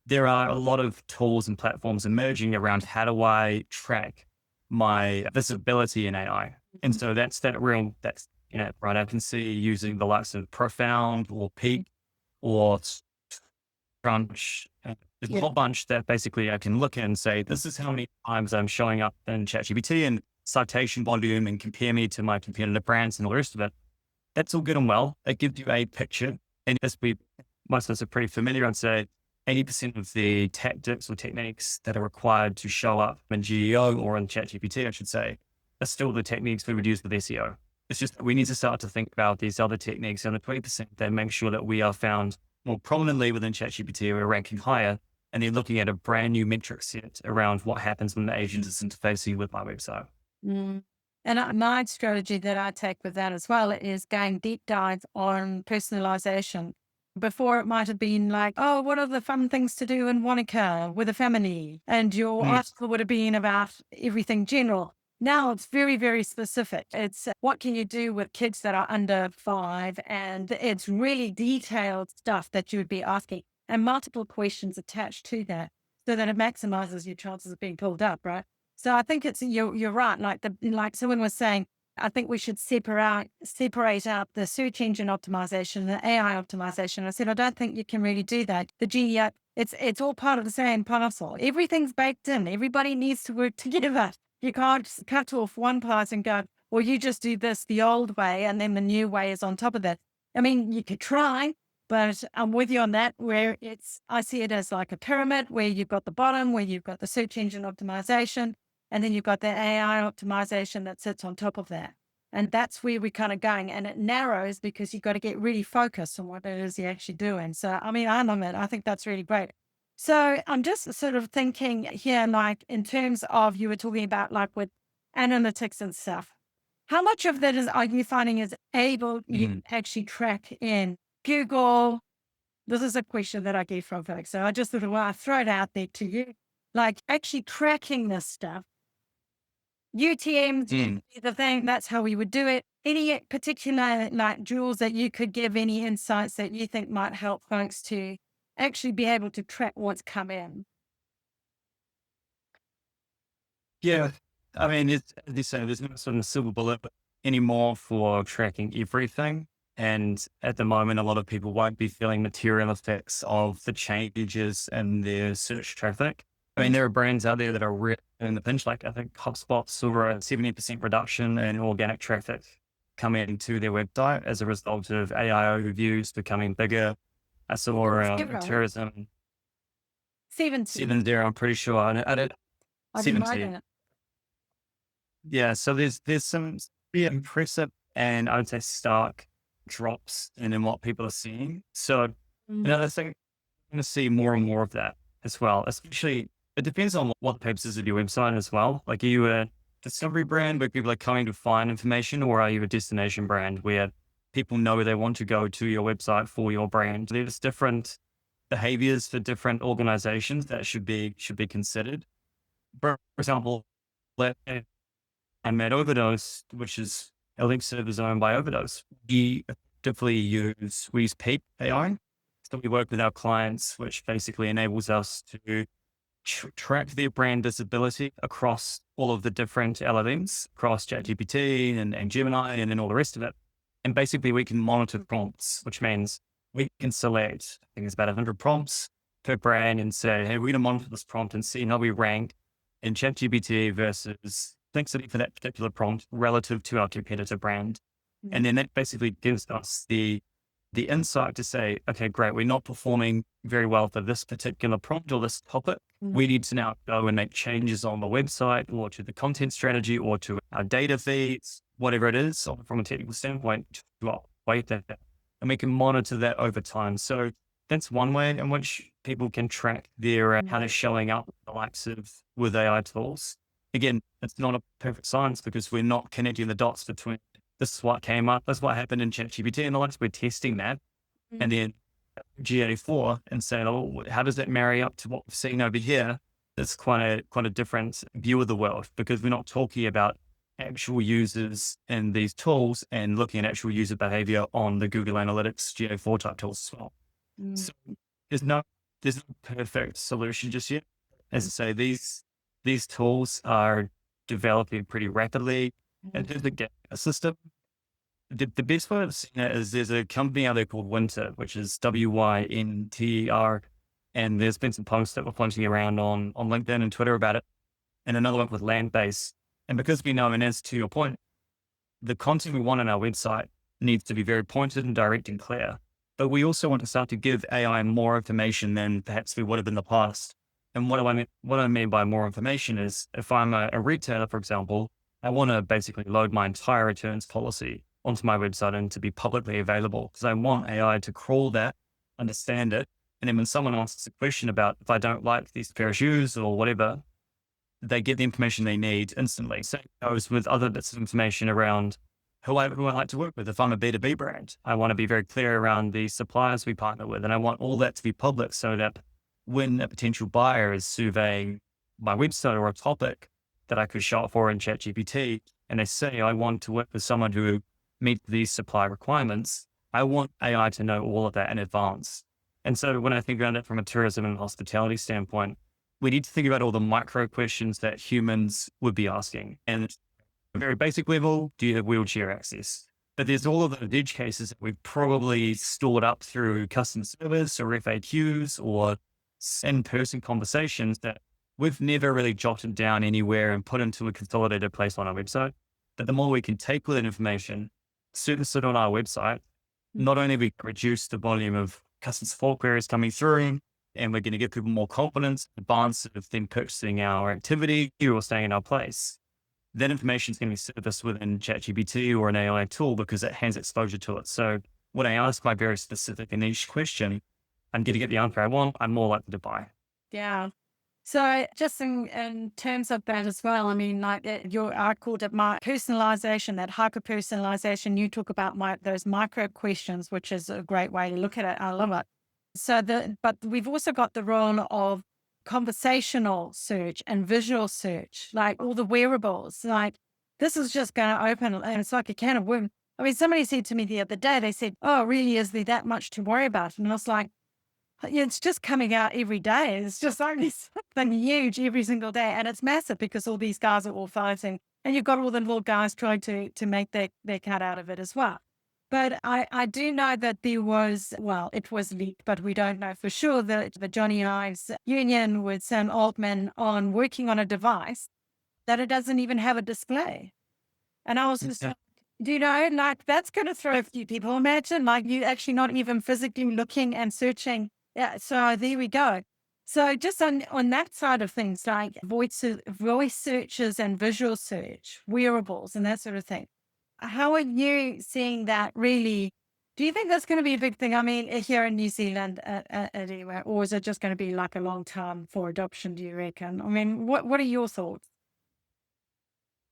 there are a lot of tools and platforms emerging around how do I track my visibility in AI. And so that's, right. I can see using the likes of Profound or Peak or Crunch. There's a Yeah. whole bunch that basically I can look at and say, this is how many times I'm showing up in ChatGPT and citation volume and compare me to my competitive brands and all the rest of it. That's all good and well. It gives you a picture. And as most of us are pretty familiar, I'd say 80% of the tactics or techniques that are required to show up in GEO or in ChatGPT, I should say, are still the techniques we would use with SEO. It's just that we need to start to think about these other techniques and the 20% that make sure that we are found more prominently within ChatGPT, we're ranking higher, and then looking at a brand new metric set around what happens when the agent is interfacing with my website. Mm. And my strategy that I take with that as well is going deep dive on personalisation. Before it might have been like, oh, what are the fun things to do in Wanaka with a family? And your Mm. article would have been about everything general. Now it's very, very specific. It's what can you do with kids that are under 5? And it's really detailed stuff that you would be asking and multiple questions attached to that so that it maximizes your chances of being pulled up, right? So I think you're right. Like someone was saying, I think we should separate out the search engine optimization, the AI optimization. I said I don't think you can really do that. The GEO, it's all part of the same parcel. Everything's baked in. Everybody needs to work together. You can't just cut off one part and go, well, you just do this the old way, and then the new way is on top of that. I mean, you could try, but I'm with you on that. I see it as like a pyramid where you've got the bottom, where you've got the search engine optimization and then you've got the AI optimization that sits on top of that. And that's where we're kind of going. And it narrows because you've got to get really focused on what it is you're actually doing. So, I mean, I love it. I think that's really great. So I'm just sort of thinking here, like in terms of you were talking about like with analytics and stuff. How much of that are you finding is able you Mm. actually track in Google? This is a question that I get from folks. So I just thought, well, I throw it out there to you. Like actually tracking this stuff UTMs, Mm. the thing, that's how we would do it. Any particular like jewels that you could give, any insights that you think might help folks to actually be able to track what's come in? Yeah. I mean, as you say, there's no sort of silver bullet anymore for tracking everything. And at the moment, a lot of people won't be feeling material effects of the changes in their search traffic. I mean, Mm. there are brands out there that are really in the pinch, like I think HubSpot saw a 70% reduction in organic traffic coming to their website as a result of AI overviews becoming bigger. I saw Several. tourism 70. 70, I'm pretty sure. I did I didn't write 70. it. Yeah, so there's some pretty impressive and I would say stark drops in what people are seeing. So Mm. another thing, I'm going to see more and more of that as well. Especially, it depends on what the purposes of your website as well. Like, are you a discovery brand where people are coming to find information, or are you a destination brand where people know they want to go to your website for your brand? There's different behaviors for different organizations that should be considered. For example, let I'm at Overdose, which is Allexive is owned by Overdose. We use Peak AI. So we work with our clients, which basically enables us to track their brand visibility across all of the different LLMs, across ChatGPT and Gemini and then all the rest of it. And basically we can monitor prompts, which means we can select, I think it's about 100 prompts per brand and say, hey, we're going to monitor this prompt and see how we rank in ChatGPT versus Perplexity for that particular prompt relative to our competitor brand. And Mhm. then that basically gives us the insight to say, okay, great, we're not performing very well for this particular prompt or this topic. Mm. We need to now go and make changes on the website or to the content strategy or to our data feeds, whatever it is from a technical standpoint, to update that. And we can monitor that over time. So that's one way in which people can track their how they're showing up the likes of with AI tools. Again, it's not a perfect science because we're not connecting the dots between this is what came up, this is what happened in ChatGPT, and once we're testing that, Mm. and then GA4 and saying, oh, how does that marry up to what we've seen over here? It's quite a different view of the world because we're not talking about actual users in these tools and looking at actual user behavior on the Google Analytics GA4 type tools as well. Mm. So there's no there's no perfect solution just yet. As I say, these tools are developing pretty rapidly. And to get a system, the best way I've seen it is there's a company out there called Winter, which is WYNTER. And there's been some posts that were floating around on LinkedIn and Twitter about it, and another one with Landbase. And because we know, and as to your point, the content we want on our website needs to be very pointed and direct and clear. But we also want to start to give AI more information than perhaps we would have in the past. And what I mean by more information is if I'm a retailer, for example, I want to basically load my entire returns policy onto my website and to be publicly available because I want AI to crawl that, understand it. And then when someone asks a question about if I don't like these pair of shoes or whatever, they get the information they need instantly. Same goes with other bits of information around who I like to work with. If I'm a B2B brand, I want to be very clear around the suppliers we partner with. And I want all that to be public so that when a potential buyer is surveying my website or a topic that I could shop for in ChatGPT, and they say, I want to work with someone who meets these supply requirements, I want AI to know all of that in advance. And so when I think about it from a tourism and hospitality standpoint, we need to think about all the micro questions that humans would be asking. And at a very basic level, do you have wheelchair access? But there's all of the edge cases that we've probably stored up through customer service or FAQs or in-person conversations that we've never really jotted down anywhere and put into a consolidated place on our website. But the more we can take with that information, surface it on our website, not only we reduce the volume of customer support queries coming through, and we're going to give people more confidence, advance of them purchasing our activity or staying in our place. That information is going to be surfaced within ChatGPT or an AI tool because it has exposure to it. So when I ask my very specific and niche question, I'm going to get the answer I want, I'm more likely to buy. Yeah. So just in terms of that as well, I mean, like I called it my personalization, that hyper personalization. You talk about those micro questions, which is a great way to look at it. I love it. But we've also got the role of conversational search and visual search, like all the wearables. Like this is just going to open, and it's like a can of worms. I mean, somebody said to me the other day, they said, "Oh, really? Is there that much to worry about?" And I was like, yeah, it's just coming out every day. It's just only something huge every single day. And it's massive because all these guys are all fighting. And you've got all the little guys trying to make their cut out of it as well. But I do know that there was, well, it was leaked, but we don't know for sure that the Johnny Ives union with Sam Altman on working on a device that it doesn't even have a display. And I was just like, do you know, like that's going to throw a few people. Imagine like you actually not even physically looking and searching. Yeah, so there we go. So just on that side of things, like voice searches and visual search, wearables and that sort of thing. How are you seeing that really? Do you think that's going to be a big thing? I mean, here in New Zealand, anywhere, or is it just going to be like a long time for adoption, do you reckon? I mean, what are your thoughts?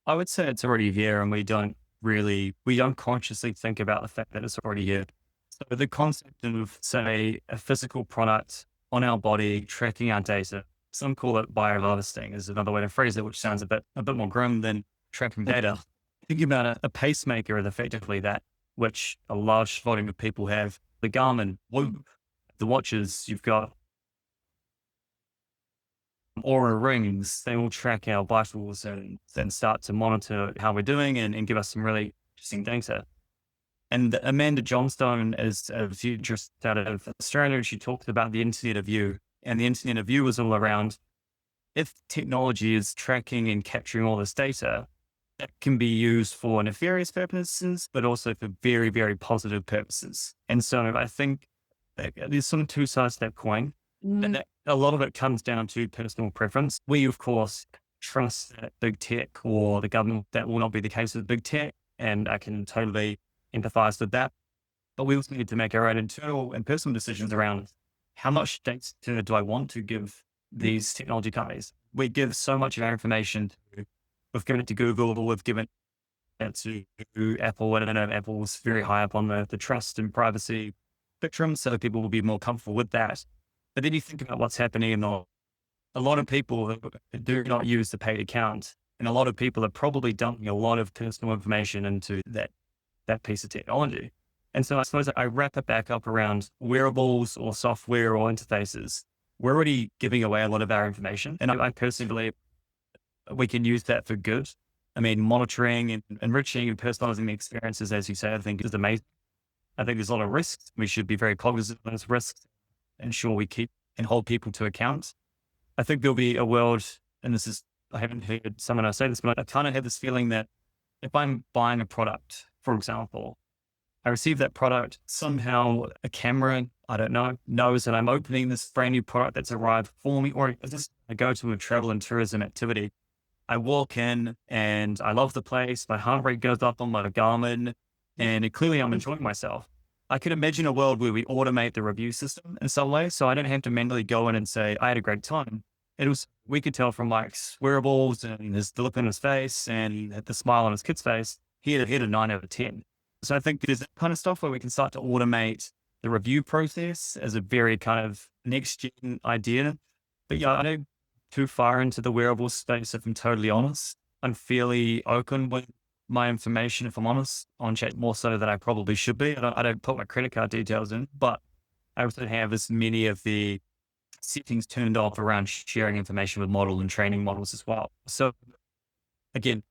I would say it's already here and we don't consciously think about the fact that it's already here. So the concept of, say, a physical product on our body, tracking our data, some call it bioharvesting is another way to phrase it, which sounds a bit more grim than tracking data. Thinking about a pacemaker is effectively that, which a large volume of people have. The Garmin, Whoop, the watches, you've got Aura rings, they all track our vitals and then start to monitor how we're doing and give us some really interesting data. And Amanda Johnstone is a futurist out of Australia. She talked about the Internet of You. And the Internet of You was all around if technology is tracking and capturing all this data, that can be used for nefarious purposes, but also for very, very positive purposes. And so I think there's sort of two sides to that coin. And that a lot of it comes down to personal preference. We, of course, trust that big tech or the government. That will not be the case with big tech. And I can totally empathize with that. But we also need to make our own internal and personal decisions around how much data do I want to give these technology companies. We give so much of our information we've given it to Google, we've given it to Apple, and I know Apple's very high up on the trust and privacy spectrum, so people will be more comfortable with that. But then you think about what's happening in a lot of people do not use the paid account, and a lot of people are probably dumping a lot of personal information into that piece of technology. And so I suppose I wrap it back up around wearables or software or interfaces. we're already giving away a lot of our information. And I personally believe we can use that for good. I mean, monitoring and enriching and personalizing the experiences, as you say, I think is amazing. I think there's a lot of risks. We should be very cognizant of those risks, ensure we keep and hold people to account. I think there'll be a world, and this is, I haven't heard someone else say this, but I kind of have this feeling that if I'm buying a product, for example, I receive that product, somehow a camera, I don't know, knows that I'm opening this brand new product that's arrived for me, or just I go to a travel and tourism activity. I walk in and I love the place. My heart rate goes up on my Garmin and clearly I'm enjoying myself. I could imagine a world where we automate the review system in some way. So I don't have to manually go in and say, I had a great time. We could tell from Mike's wearables and the look on his face and the smile on his kid's face, he had a 9 out of 10. So I think there's that kind of stuff where we can start to automate the review process as a very kind of next gen idea. But yeah, I don't too far into the wearable space, if I'm totally honest. I'm fairly open with my information, if I'm honest, on chat, more so than I probably should be. I don't put my credit card details in, but I also have as many of the settings turned off around sharing information with model and training models as well. So again,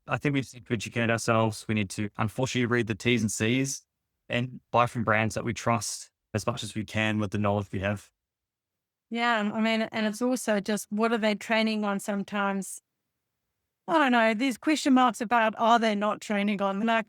I think we just need to educate ourselves. We need to unfortunately read the T's and C's and buy from brands that we trust as much as we can with the knowledge we have. Yeah, I mean, and it's also just what are they training on sometimes? I don't know. There's question marks about are they not training on? Like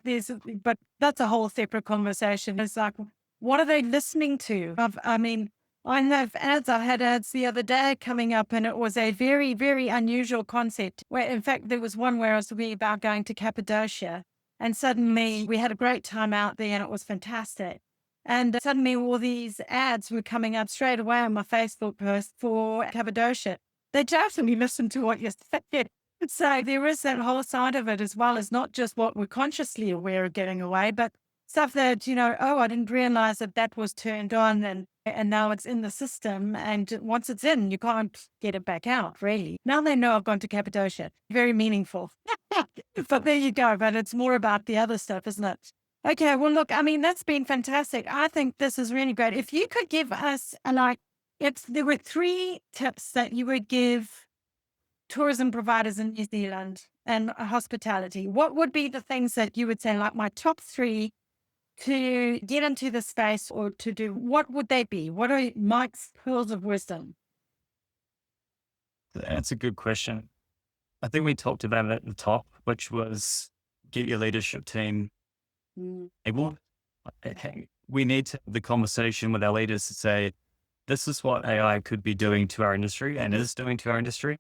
but that's a whole separate conversation. It's like, what are they listening to? I mean, I have ads. I had ads the other day coming up, and it was a very, very unusual concept. Where, in fact, there was one where I was talking about going to Cappadocia, and suddenly we had a great time out there, and it was fantastic. And suddenly all these ads were coming up straight away on my Facebook post for Cappadocia. They definitely listened to what you said. So there is that whole side of it as well as not just what we're consciously aware of getting away, but stuff that, oh, I didn't realize that that was turned on and now it's in the system. And once it's in, you can't get it back out, really. Now they know I've gone to Cappadocia. Very meaningful. But there you go. But it's more about the other stuff, isn't it? Okay, well, look, I mean, that's been fantastic. I think this is really great. If you could give us, if there were 3 tips that you would give tourism providers in New Zealand and hospitality, what would be the things that you would say, like my top 3 to get into the space or to do? What would they be? What are Mike's pearls of wisdom? That's a good question. I think we talked about it at the top, which was get your leadership team able. Okay, we need to have the conversation with our leaders to say, this is what AI could be doing to our industry and is doing to our industry.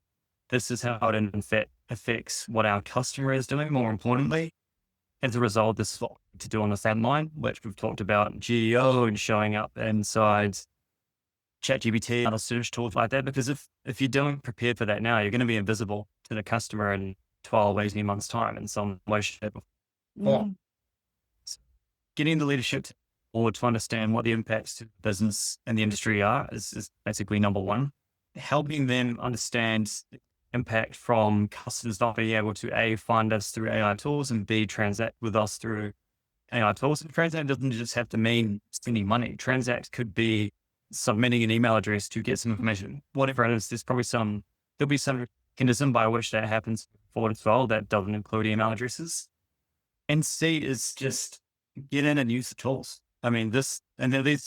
This is how it in fact affects what our customer is doing, more importantly. As a result, this is what we need to do on the front line, which we've talked about GEO and showing up inside ChatGPT and other search tools like that. Because if you don't prepare for that now, you're going to be invisible to the customer in 12, 18 months' time in some way, shape, or form. So getting the leadership or to understand what the impacts to the business and the industry are is basically number one. Helping them understand the impact from customers not being able to A, find us through AI tools and B, transact with us through AI tools. And transact doesn't just have to mean spending money. Transact could be submitting an email address to get some information. Whatever it is, there'll be some mechanism by which that happens forward as well that doesn't include email addresses. And C is just get in and use the tools. I mean, this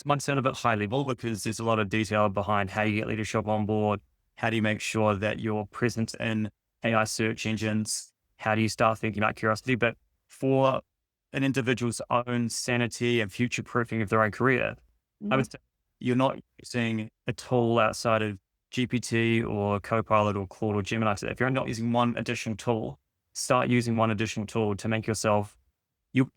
might sound a bit high level because there's a lot of detail behind how you get leadership on board. How do you make sure that you're present in AI search engines? How do you start thinking about curiosity? But for an individual's own sanity and future proofing of their own career, I would say you're not using a tool outside of GPT or Copilot or Claude or Gemini. So if you're not using one additional tool, start using one additional tool to make yourself, you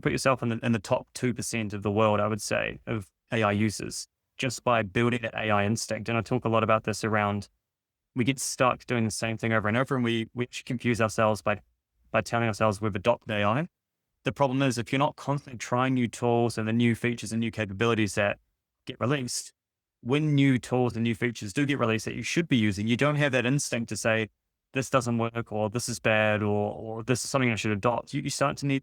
put yourself in the top 2% of the world, I would say, of AI users, just by building that AI instinct. And I talk a lot about this around, we get stuck doing the same thing over and over, and we confuse ourselves by telling ourselves we've adopted AI. The problem is if you're not constantly trying new tools and the new features and new capabilities that get released, when new tools and new features do get released that you should be using, you don't have that instinct to say, this doesn't work, or this is bad, or this is something I should adopt. You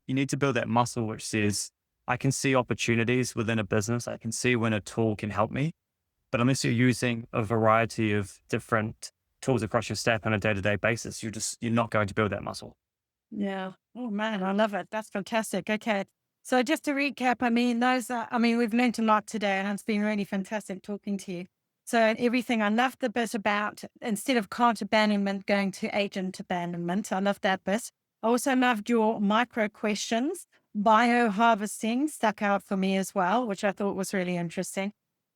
need to build that muscle, which says, I can see opportunities within a business. I can see when a tool can help me. But unless you're using a variety of different tools across your stack on a day-to-day basis, you're not going to build that muscle. Yeah. Oh man, I love it. That's fantastic. Okay. So just to recap, I mean, we've learned a lot today and it's been really fantastic talking to you. So everything, I love the bit about instead of cart abandonment, going to agent abandonment. I love that bit. I also loved your micro questions. Bioharvesting stuck out for me as well, which I thought was really interesting.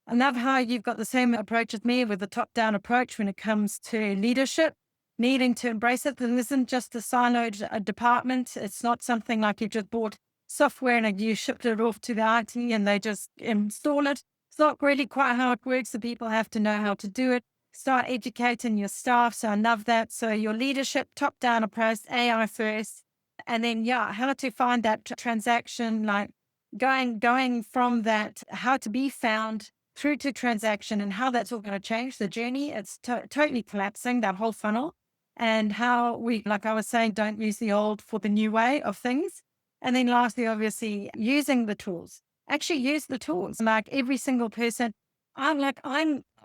I love how you've got the same approach as me with the top down approach when it comes to leadership, needing to embrace it. This isn't just a siloed department. It's not something like you just bought software and you shipped it off to the IT and they just install it. It's not really quite how it works. The people have to know how to do it. Start educating your staff. So I love that. So your leadership, top down approach, AI first. And then, yeah, how to find that transaction, like going from that, how to be found through to transaction and how that's all going to change the journey. It's totally collapsing that whole funnel and how we, like I was saying, don't use the old for the new way of things. And then lastly, obviously, using the tools. Actually use the tools. Like every single person, I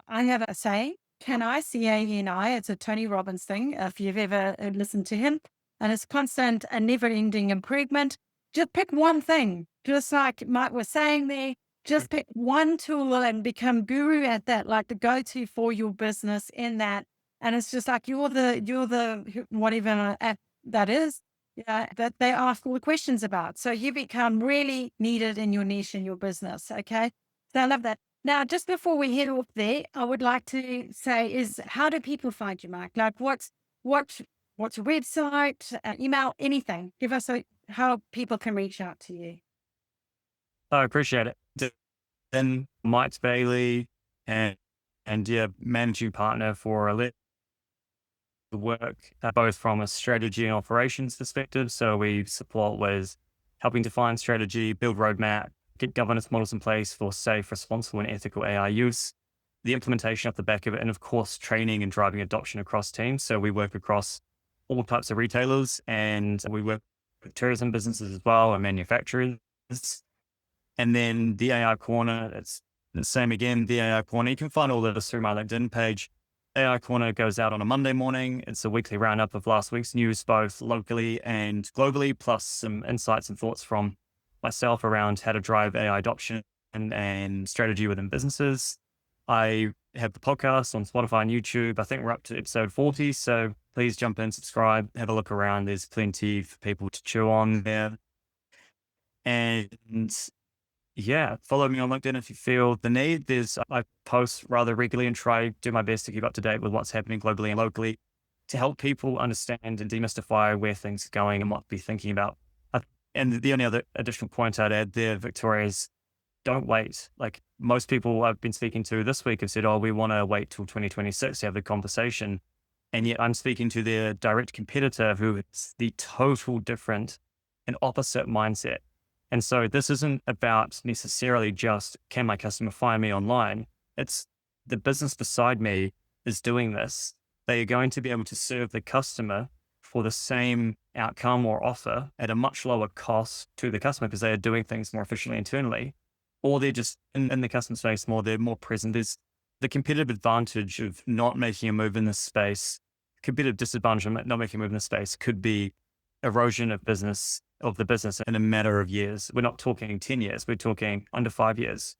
have a saying, can I see ANI? It's a Tony Robbins thing, if you've ever listened to him. And it's constant and never-ending improvement. Just pick one thing, just like Mike was saying there, just pick one tool and become guru at that, like the go-to for your business in that. And it's just like you're the whatever app that is, yeah, that they ask all the questions about. So you become really needed in your niche in your business. Okay. So I love that. Now, just before we head off there, I would like to say is how do people find you, Mike? Like what what's your website, email, anything? Give us how people can reach out to you. I appreciate it. Then Mike Bailey and yeah, managing partner for the work, both from a strategy and operations perspective. So we support with helping define strategy, build roadmap, get governance models in place for safe, responsible, and ethical AI use, the implementation off the back of it, and of course, training and driving adoption across teams. So we work across all types of retailers and we work with tourism businesses as well and manufacturers. And then the AI Corner, it's the same again, the AI Corner. You can find all of this through my LinkedIn page. AI Corner goes out on a Monday morning. It's a weekly roundup of last week's news, both locally and globally, plus some insights and thoughts from myself around how to drive AI adoption and strategy within businesses. I have the podcast on Spotify and YouTube. I think we're up to episode 40. So please jump in, subscribe, have a look around. There's plenty for people to chew on there. And yeah, follow me on LinkedIn if you feel the need. I post rather regularly and try do my best to keep up to date with what's happening globally and locally to help people understand and demystify where things are going and what to be thinking about. And the only other additional point I'd add there, Victoria, is don't wait. Like most people I've been speaking to this week have said, oh, we want to wait till 2026 to have the conversation. And yet I'm speaking to their direct competitor who is the total different and opposite mindset. And so this isn't about necessarily just, can my customer find me online? It's the business beside me is doing this. They are going to be able to serve the customer for the same outcome or offer at a much lower cost to the customer because they are doing things more efficiently internally, or they're just in the customer space more, they're more present. There's the competitive advantage of not making a move in this space, competitive disadvantage of not making a move in this space could be erosion of the business in a matter of years. We're not talking 10 years, we're talking under 5 years.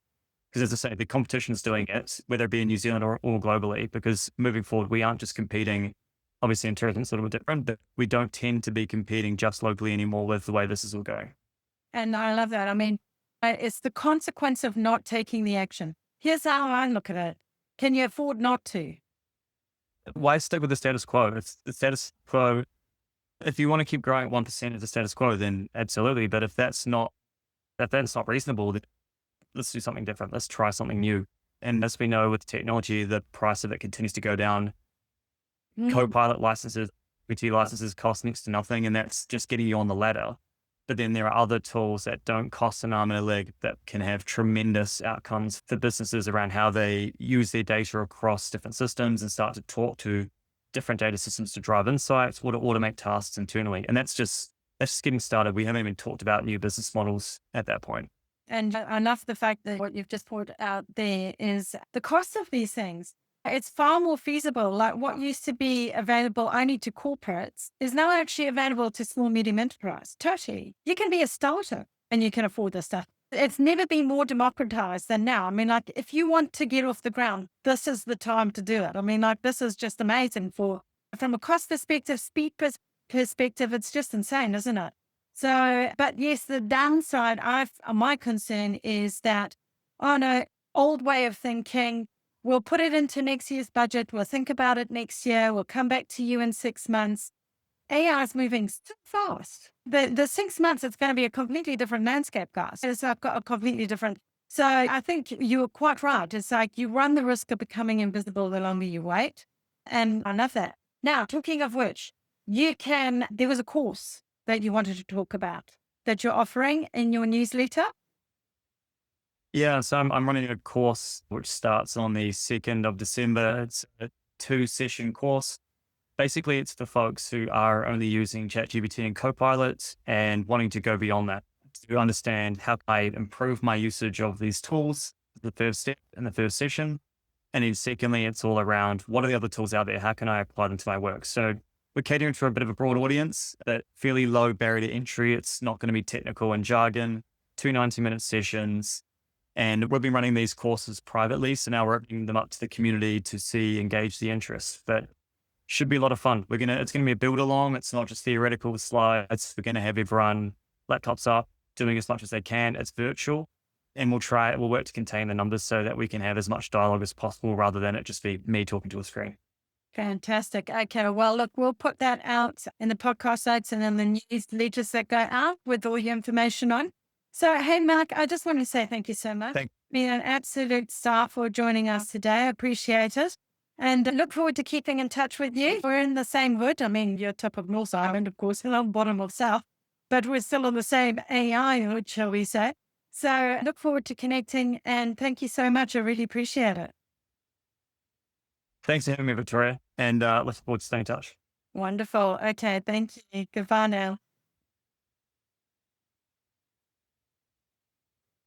Because as I say, the competition is doing it, whether it be in New Zealand or globally, because moving forward, we aren't just competing, obviously in tourism it's a little bit different, but we don't tend to be competing just locally anymore with the way this is all going. And I love that. I mean, it's the consequence of not taking the action. Here's how I look at it. Can you afford not to? Why stick with the status quo? It's the status quo. If you want to keep growing at 1% of the status quo, then absolutely. But if that's not reasonable, then let's do something different. Let's try something new. And as we know with technology, the price of it continues to go down. Copilot licenses, GPT licenses cost next to nothing, and that's just getting you on the ladder. But then there are other tools that don't cost an arm and a leg that can have tremendous outcomes for businesses around how they use their data across different systems and start to talk to different data systems to drive insights or to automate tasks internally. And that's just getting started. We haven't even talked about new business models at that point. And I love the fact that what you've just put out there is the cost of these things. It's far more feasible. Like what used to be available only to corporates is now actually available to small, medium enterprise. Totally. You can be a starter and you can afford this stuff. It's never been more democratized than now. I mean, like if you want to get off the ground, this is the time to do it. I mean, like this is just amazing from a cost perspective, perspective, it's just insane, isn't it? So, but yes, the downside my concern is that, oh no, old way of thinking, we'll put it into next year's budget. We'll think about it next year. We'll come back to you in 6 months. AI is moving so fast. The 6 months, it's going to be a completely different landscape, guys. It's a completely different. So I think you were quite right. It's like you run the risk of becoming invisible the longer you wait. And I love that. Now, talking of which, there was a course that you wanted to talk about that you're offering in your newsletter. Yeah, so I'm running a course which starts on the 2nd of December. It's a 2-session course. Basically, it's for folks who are only using ChatGPT and Copilot and wanting to go beyond that to understand how I improve my usage of these tools, the first step in the first session. And then secondly, it's all around what are the other tools out there? How can I apply them to my work? So we're catering to a bit of a broad audience, that fairly low barrier to entry. It's not going to be technical and jargon, 2 90-minute sessions. And we've been running these courses privately. So now we're opening them up to the community to engage the interest. But should be a lot of fun. It's going to be a build along. It's not just theoretical slides. We're going to have everyone laptops up, doing as much as they can. It's virtual. And we'll work to contain the numbers so that we can have as much dialogue as possible rather than it just be me talking to a screen. Fantastic. Okay. Well, look, we'll put that out in the podcast notes and in the newsletters that go out with all your information on. So, hey, Mark, I just want to say thank you so much. Been an absolute star for joining us today. I appreciate it. And I look forward to keeping in touch with you. We're in the same hood. I mean, you're top of North Island, of course, and I'm bottom of South, but we're still on the same AI hood, shall we say. So I look forward to connecting and thank you so much. I really appreciate it. Thanks for having me, Victoria. And look forward to staying in touch. Wonderful. Okay. Thank you. Goodbye now.